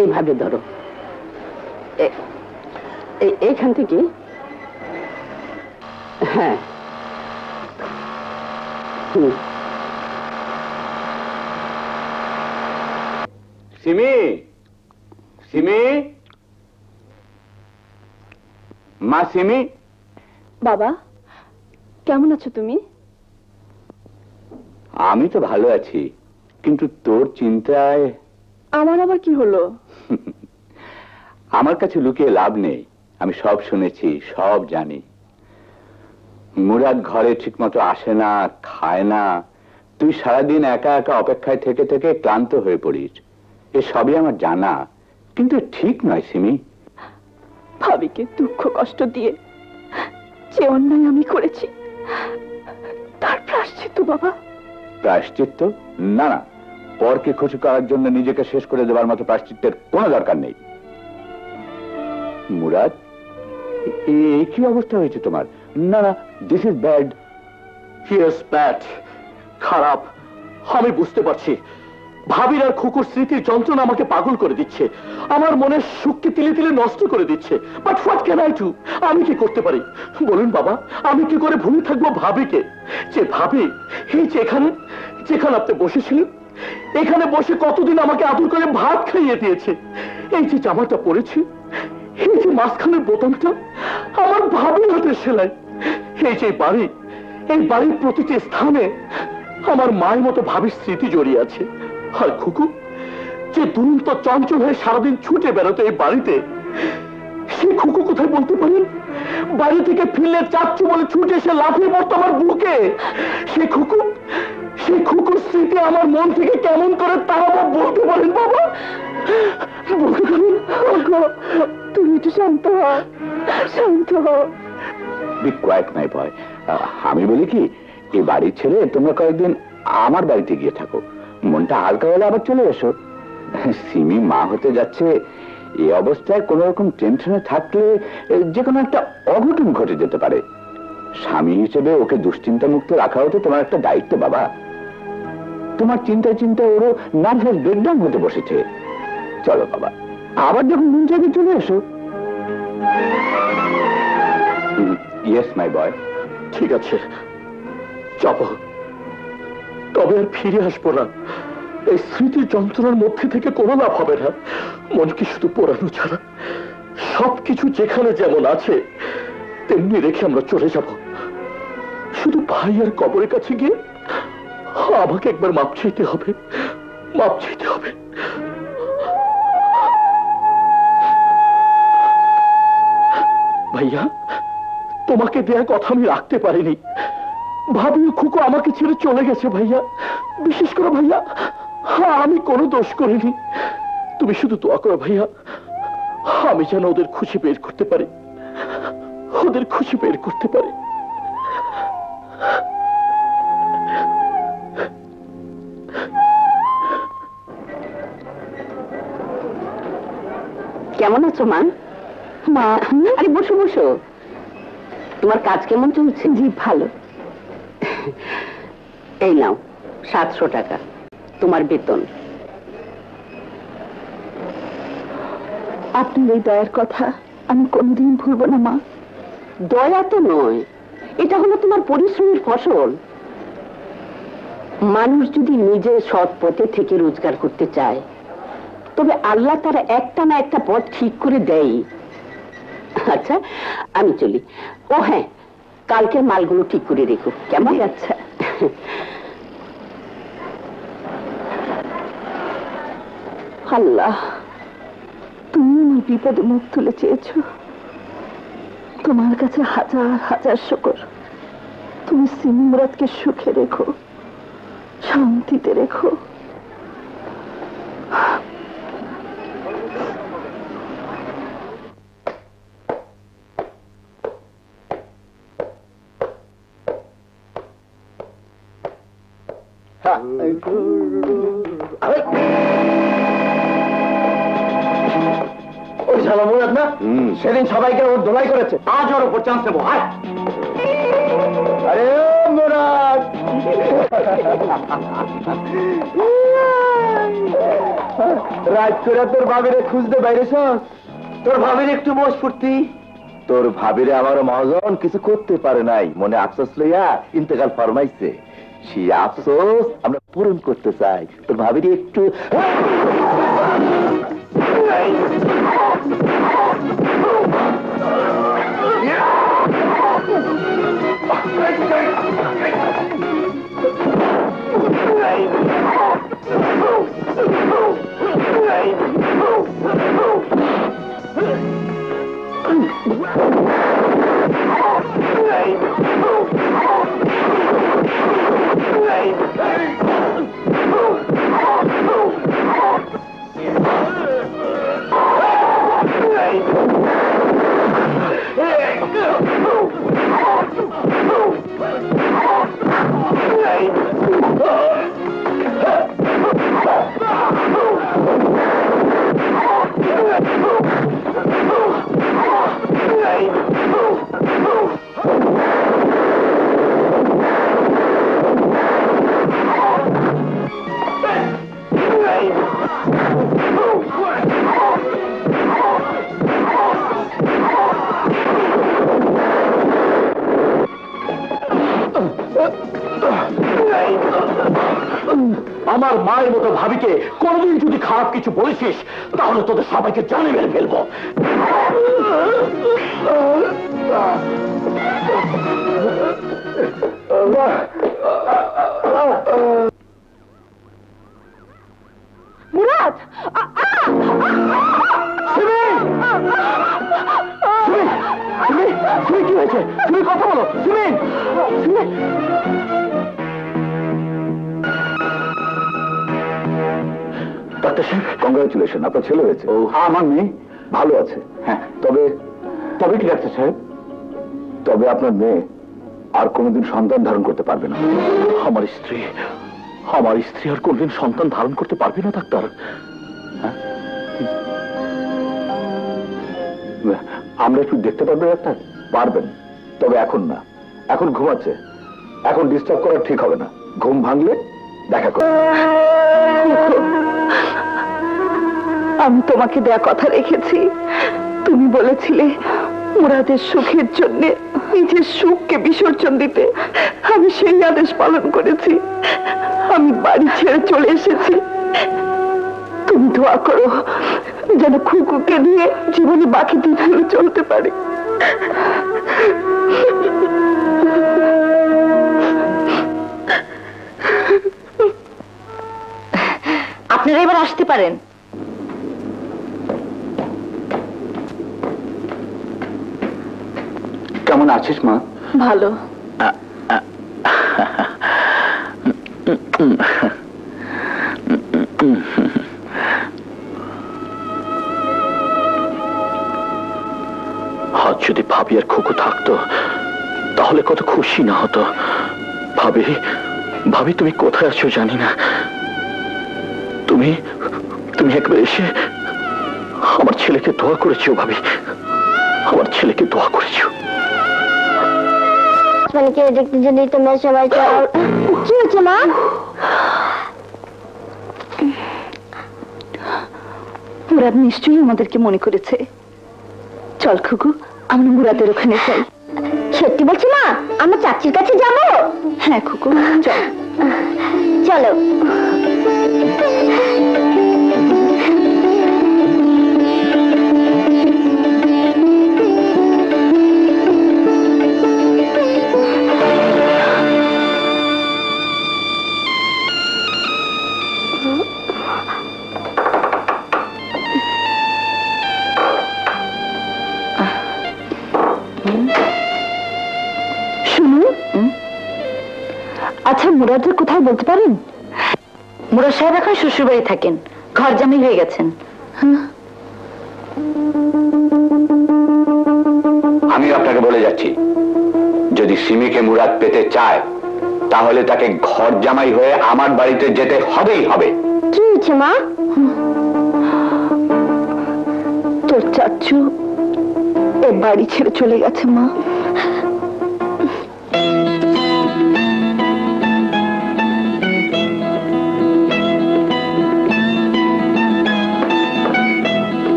এইভাবে ধরো, এইখান থেকে, হ্যাঁ, সিমি, সিমি, মা সিমি। বাবা, কেমন আছো তুমি? আমি তো ভালো আছি, কিন্তু তোর চিন্তায়। আমার আবার কি হলো? আমার কাছে লুকিয়ে লাভ নেই, আমি সব শুনেছি, সব জানি। মুরাদ ঘরে ঠিক মতো আসে না, খায় না, তুই সারাদিন একা একা অপেক্ষায় থেকে থেকে ক্লান্ত হয়ে পড়িস, এ সবই আমার জানা, কিন্তু ঠিক নয় সিমি। ভাবিকে দুঃখ কষ্ট দিয়ে যে অন্যায় আমি করেছি তার প্রায়শ্চিত্ত বাবা। প্রায়শ্চিত্ত? না না, পরকে খুশি করার জন্য নিজেকে শেষ করে দেওয়ার মতো প্রায়শ্চিত্তের কোনো দরকার নেই। মুরাদ, এই কি অবস্থা হয়েছে তোমার? না না, this is bad. Yes, bad, খারাপ। আমি বুঝতে পারছি ভাবির আর খুকুর স্মৃতির যন্ত্রণা আমাকে পাগল করে দিচ্ছে, আমার মনের সুখকে তিলে তিলে নষ্ট করে দিচ্ছে। But what can I do? আমি কি করতে পারি বলুন বাবা? আমি কি করে ভুলে থাকবো ভাবিকে? যে ভাবি এই যেখানে যেখানে আপনি বসেছিলেন, এখানে বসে কতদিন আমাকে আদর করে ভাত খাইয়ে দিয়েছে, এই যে জামাটা পরেছি, এই যে মাঝখানের বোতামটা আমার ভাবির হাতের সেলাই, এই যে বাড়ি, এই বাড়ির প্রতিটি স্থানে আমার মায়ের মতো ভাবির স্মৃতি জড়িয়ে আছে। আর খুকু যে দুরন্ত চঞ্চল হয়ে সারাদিন ছুটে বেড়াতো এই বাড়িতে, সে খুকু কোথায় বলতে পারেন? বাড়ি থেকে ফিরলে চাচ্ছু বলে ছুটে এসে লাফিয়ে পড়তো আমার বুকে। সেই খুকুর স্মৃতি আমার মন থেকে কেমন করে তা আবার বলতে পারেন বাবা? বলতে পারেন? তুমি একটু শান্ত হও, শান্ত হও। বি কোয়াইট মাই বয়। আমি বলি কি, এই বাড়ি ছেড়ে তোমরা কয়েকদিন আমার বাড়িতে গিয়ে থাকো, মনটা হালকা হলে আবার চলে এসো। সিমি মা হতে যাচ্ছে, এই অবস্থায় কোন রকম টেনশনে থাকলে যে কোনো একটা অঘটন ঘটে যেতে পারে। স্বামী হিসেবে ওকে দুশ্চিন্তা মুক্ত রাখা হতো তোমার একটা দায়িত্ব বাবা। তোমার চিন্তায় চিন্তায় ওরও নার্ভাস ব্রেকডাউন হতে বসেছে। চলো বাবা, আবার যখন মন চাইবে চলে এসো। ইয়েস মাই বয়। ঠিক আছে, যাব, তবে আর ফিরে আসবো না। এই স্মৃতির যন্ত্রণার মধ্যে থেকে কোনো লাভ হবে না, মনকে শুধু পোড়ানো ছাড়া। সবকিছু যেখানে যেমন আছে তেমনি রেখে আমরা চলে যাব। শুধু ভাই আর কবরের কাছে গিয়ে আমাকে একবার মাপ চাইতে হবে, মাপ চাইতে হবে। ভাইয়া, তোমাকে দেয়া কথা আমি রাখতে পারিনি। ভাবি খুকু আমাকে ছেড়ে চলে গেছে ভাইয়া, বিশেষ করে ভাইয়া আমি কোনো দোষ করিনি। তুমি শুধু দোয়া করো ভাইয়া, আমি যেন ওদের খুশি বের করতে পারি, ওদের খুশি বের করতে পারি। কেমন আছো মা? মা, আরে বসো বসো, তোমার কাজ কেমন চলছে? জি ভালো। এই নাও 700 টাকা তোমার বেতন। আপনার এই দয়ার কথা আমি কোনোদিন ভুলবো না মা। দয়া তো নয়, এটা হলো তোমার পরিশ্রমের ফসল। মানুষ যদি নিজে সৎ পথে থেকে রোজগার করতে চায়, তবে আল্লাহ তারা একটা না একটা পথ ঠিক করে দেয়। আচ্ছা আমি চলি। ও হ্যাঁ, কালকের মালগুলো ঠিক করে রেখো, কেমন? আচ্ছা। আল্লাহ, তুমি আমার বিপদে মুখ তুলে চেয়েছ, তোমার কাছে হাজার হাজার শুকর। তুমি সিমি মুরাদকে সুখে রেখো, শান্তিতে রেখো। ওই শালা মুরাদ না, সেদিন সবাইকে ওর দোলাই করেছে, আজ ওর উপর চান্স নেবো। আরে মুরাদ, রাত করে তোর ভাবিরে খুঁজতে বাইরেছ? তোর ভাবির একটু মোষ ফুর্তি? তোর ভাবিরে আমার মহাজন কিছু করতে পারে নাই, মনে আফসোস লইয়া ইন্তেকাল ফরমাইছে। সেই আফসোস আমরা পূরণ করতে চাই। তোর ভাবিরে একটু আমার মায়ের মতো ভাবিকে কোনদিন যদি খারাপ কিছু বলেছিস তাহলে তোদের সবাইকে জানে মেরে ফেলবো। মুরাদ, কি হয়েছে? তুমি কথা বলো। ডাক্তার সাহেব, কংগ্রাচুলেশন, আপনার ছেলে হয়েছে। আমার মেয়ে ভালো আছে। হ্যাঁ, তবে তবে কি ডাক্তার সাহেব, তবে আপনার মেয়ে আর কোনোদিন সন্তান ধারণ করতে পারবে না। আমার স্ত্রী আর কোনদিন সন্তান ধারণ করতে পারবে না ডাক্তার? আমরা একটু দেখতে পারবো ডাক্তার? পারবেন, তবে এখন না, এখন ঘুমাচ্ছে। এখন ডিস্টার্ব করা ঠিক হবে না। ঘুম ভাঙলে দেখা করো। আমি তোমাকে দেয়া কথা রেখেছি। তুমি বলেছিলে মুরাদের সুখের জন্য নিজের সুখকে বিসর্জন দিতে। আমি সেই আদেশ পালন করেছি। আমি বাড়ি ছেড়ে চলে এসেছি। তুমি দোয়া করো যেন খুকুকে নিয়ে জীবনে বাকি দিনগুলো চলতে পারে। আপনারা এবার আসতে পারেন। কেমন আছিস মা? ভালো। আজ যদি ভাবি আর খুকু থাকতো তাহলে কত খুশি না হতো। ভাবি তুমি কোথায় আছো জানি না। তুমি একবার এসে আমার ছেলেকে দোয়া করেছো ভাবি, আমার ছেলেকে দোয়া করেছো। দেখতে যদি তোমরা সবাই কি হচ্ছে মা? মুরাদ নিশ্চয়ই আমাদেরকে মনে করেছে। চল খুকু, আমরা মুরাদের ওখানে যাই। সত্যি বলছি মা, আমরা চাচির কাছে যাবো? হ্যাঁ খুকু, চল। চলো। আচ্ছা, মুরাদের কোথায় বলতে পারেন? মুরাদ সাহেব এখন শ্বশুর বাড়ি থাকেন, ঘর জামাই হয়ে গেছেন। আমি আপনাকে বলে যাচ্ছি, যদি সিমিকে মুরাদ পেতে চায় তাহলে তাকে ঘর জামাই হয়ে আমার বাড়িতে যেতে হবেই হবে। কি হচ্ছে মা? তোর চাচু এ বাড়ি ছেড়ে চলে গেছে মা।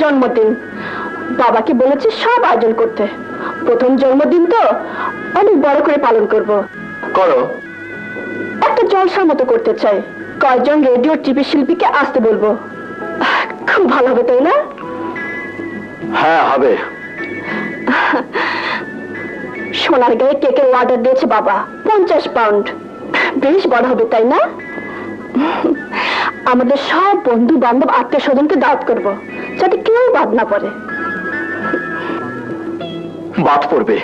জন্মদিন, বাবাকে বলেছে সব আয়োজন করতে। প্রথম জন্মদিন তো অনেক বড় করে পালন করব। করো। একটা জলসার মতো করতে চাই, কয়েকজন রেডিও টিভি শিল্পীকে আসতে বলবো। খুব ভালো হবে, তাই না? হ্যাঁ হবে। সোনার গায়ে কেকের অর্ডার দিয়েছে বাবা, 50 পাউন্ড। বেশ বড় হবে, তাই না? আমাদের সব বন্ধু বান্ধব আত্মীয় স্বজনকে দাওয়াত করব, যাতে কেউ বাদ না পড়ে। বাদ পড়বে?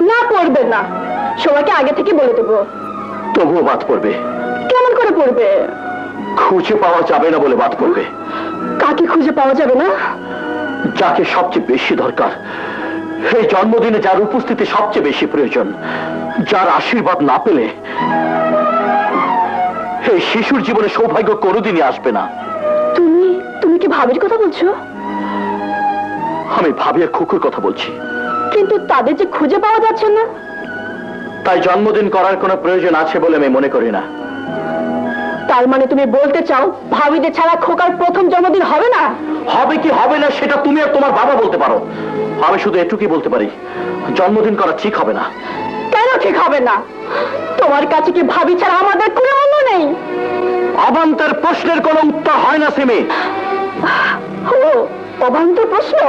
না, পড়বে না, সবাইকে আগে থেকে বলে দেবো। তবুও বাদ পড়বে। কেমন করে পড়বে? খুঁজে পাওয়া যাবে না বলে বাদ পড়বে। কাকে খুঁজে পাওয়া যাবে না? যাকে সবচেয়ে বেশি দরকার, এই জন্মদিনে যার উপস্থিতি সবচেয়ে বেশি প্রয়োজন, যার আশীর্বাদ না পেলে এই শিশুর জীবনে সৌভাগ্য কোনোদিনই আসবে না। তুমি কি ভাবির কথা বলছো? আমি ভাবি আর খুকুর কথা বলছি। কিন্তু তাদের যে খুঁজে পাওয়া যাচ্ছে না। তাই জন্মদিন করার কোনো প্রয়োজন আছে বলে আমি মনে করি না। তার মানে তুমি বলতে চাও ভাবিদের ছাড়া খোকার প্রথম জন্মদিন হবে না? হবে কি হবে না সেটা তুমি আর তোমার বাবা বলতে পারো। আমি শুধু এটুকুই বলতে পারি, জন্মদিন করা ঠিক হবে না। কেন ঠিক হবে না? তোমার কাছে কি ভাবি ছাড়া আমাদের কোনো অন্য নেই? অবান্তর প্রশ্নের কোনো উত্তর হয় না সিমি। ও অবান্তর প্রশ্ন?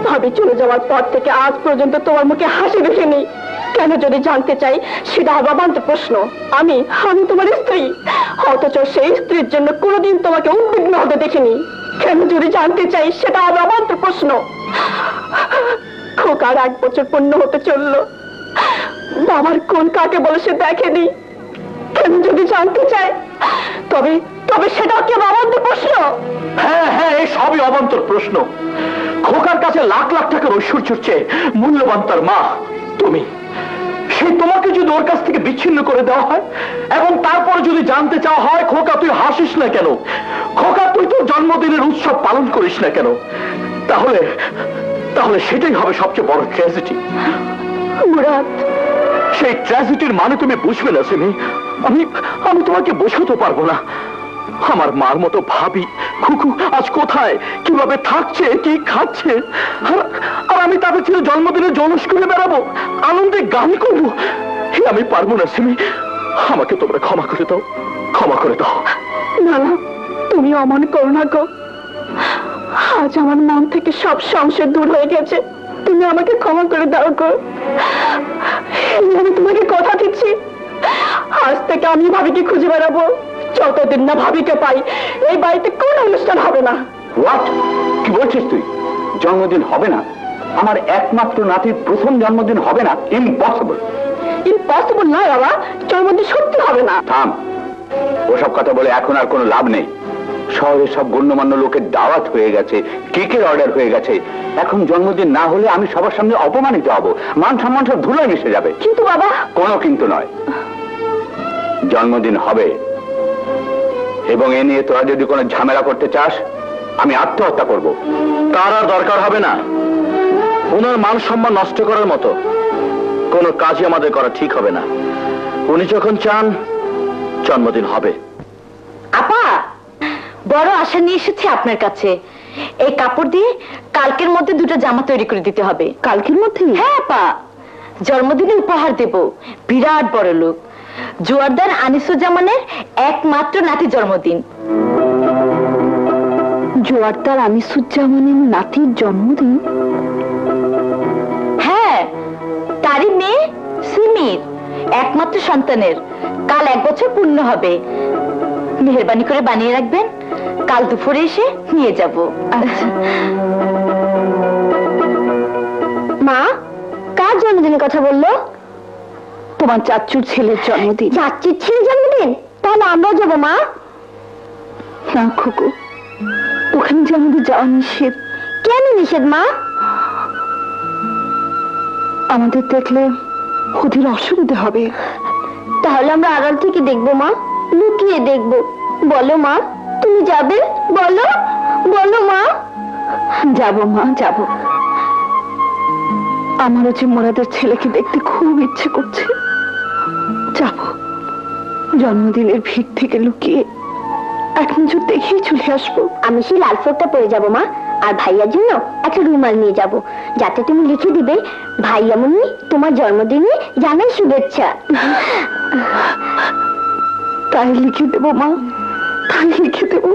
ভাবি চলে যাওয়ার পর থেকে আজ পর্যন্ত তোমার মুখে হাসি দেখিনি। কেন যদি জানতে চাই সেটা হবে অবান্তর প্রশ্ন। আমি তোমার স্ত্রী, অথচ সেই স্ত্রীর জন্য কোনোদিন তোমাকে উদ্বিগ্ন হতে দেখিনি। কেন যদি জানতে চাই সেটা হবে অবান্তর প্রশ্ন। খোকার 1 বছর পূর্ণ হতে চললো, বাবার কোন কাকে বলে সে দেখেনি। কেন যদি জানতে চাই তবে তবে সেটাও কি অবান্তর প্রশ্ন? হ্যাঁ হ্যাঁ, এই সবই অবান্তর প্রশ্ন। খোকার কাছে লাখ লাখ টাকার ঐশ্বর্যের চেয়ে মূল্যবান তার মা তুমি। সেই তোমাকে যদি ওর কাছ থেকে বিচ্ছিন্ন করে দেওয়া হয় এবং তারপরে যদি জানতে চাওয়া হয় খোকা তুই হাসিস না কেন, খোকা তুই তোর জন্মদিনের উৎসব পালন করিস না কেন, তাহলে তাহলে সেটাই হবে সবচেয়ে বড় ট্র্যাজেডি। মুরাদ, সেই ট্র্যাজেডির মানে তুমি বুঝবে না সিমি। আমি আমি তোমাকে বোঝাতে পারবো না। আমার মার মতো ভাবি খুকু আজ কোথায়, কিভাবে থাকছে, কি খাচ্ছে, আর আমি তাদের ছেলে জন্মদিনে জলস করে বেড়াবো, আনন্দে গান করবো। আমি পারবো না সিমি, আমাকে তোমরা ক্ষমা করে দাও, ক্ষমা করে দাও। না না, তুমি অমন করো না গো। আজ আমার মন থেকে সব সংশয় দূর হয়ে গেছে। তুমি আমাকে ক্ষমা করে দাও গো। আমি তোমাকে কথা দিচ্ছি, আজ থেকে আমি ভাবিকে খুঁজে বেড়াবো। যতদিন না ভাবিকে পাই এই বাড়িতে কোনো অনুষ্ঠান হবে না। হোয়াট? কি বলছিস তুই? জন্মদিন হবে না? আমার একমাত্র নাতির প্রথম জন্মদিন হবে না? ইম্পসিবল। ইম্পসিবল নয় বাবা, জন্মদিন সত্যি হবে না। থাম, ওসব কথা বলে এখন আর কোনো লাভ নেই। শহরের সব গণ্যমান্য লোকের দাওয়াত হয়ে গেছে, কেকের অর্ডার হয়ে গেছে। এখন জন্মদিন না হলে আমি সবার সামনে অপমানিত হব, মান সম্মান সব ধুলোয় মিশে যাবে। কিন্তু বাবা। কোনো কিন্তু নয়, জন্মদিন হবে। এবং এ নিয়ে তোরা যদি কোনো ঝামেলা করতে চাস আমি আত্মহত্যা করব। তার আর দরকার হবে না। ওনার মান সম্মান নষ্ট করার মতো কোনো কাজই আমাদের করা ঠিক হবে না। উনি যখন চান জন্মদিন হবে। আপা, বড় আশা নিয়ে এসেছি আপনার কাছে। এই কাপড় দিয়ে কালকের মধ্যে 2টা জামা তৈরি করে দিতে হবে। কালকের মধ্যে? হ্যাঁ আপা, জন্মদিনে উপহার দেব। বিরাট বড় লোক জোয়ারদার আনিসুজ্জামানের একমাত্র নাতি জন্মদিন। জোয়ারদার আনিসুজ্জামানের নাতির জন্মদিন? হ্যাঁ, তারই মেয়ে সিমির একমাত্র সন্তানের কাল 1 বছর পূর্ণ হবে। মেহেরবানি করে বানিয়ে রাখবেন, কাল দুপুরে এসে নিয়ে যাব। মা, কার জন্মদিনের কথা বললো? তোমার চাচুর ছেলের জন্মদিন। চাচির ছেলের জন্মদিন? তাহলে আমরাও যাবো মা। না খুকু, ওখানে যে আমাদের যাওয়া নিষেধ। কেন নিষেধ মা? আমাদের দেখলে ওদের অসুবিধা হবে। তাহলে আমরা আড়াল থেকে দেখবো মা, লুকিয়ে দেখবো। বলো মা, তুমি যাবে? বলো বলো মা। যাবো মা, যাবো। আমারও যে মোরাদের ছেলেকে দেখতে খুব ইচ্ছে করছে। যাব, জন্মদিনের ভিড় থেকে লুকিয়ে এক নজর দেখেই চলে আসবো। আমি সেই লাল ফ্রকটা পরে যাব মা, আর ভাইয়ার জন্য একটা রুমাল নিয়ে যাব, যাতে তুমি লিখে দিবে ভাইয়া মনি তোমার জন্মদিনে জানাই শুভেচ্ছা। তাই লিখে দেবো মা, তাই লিখে দেবো।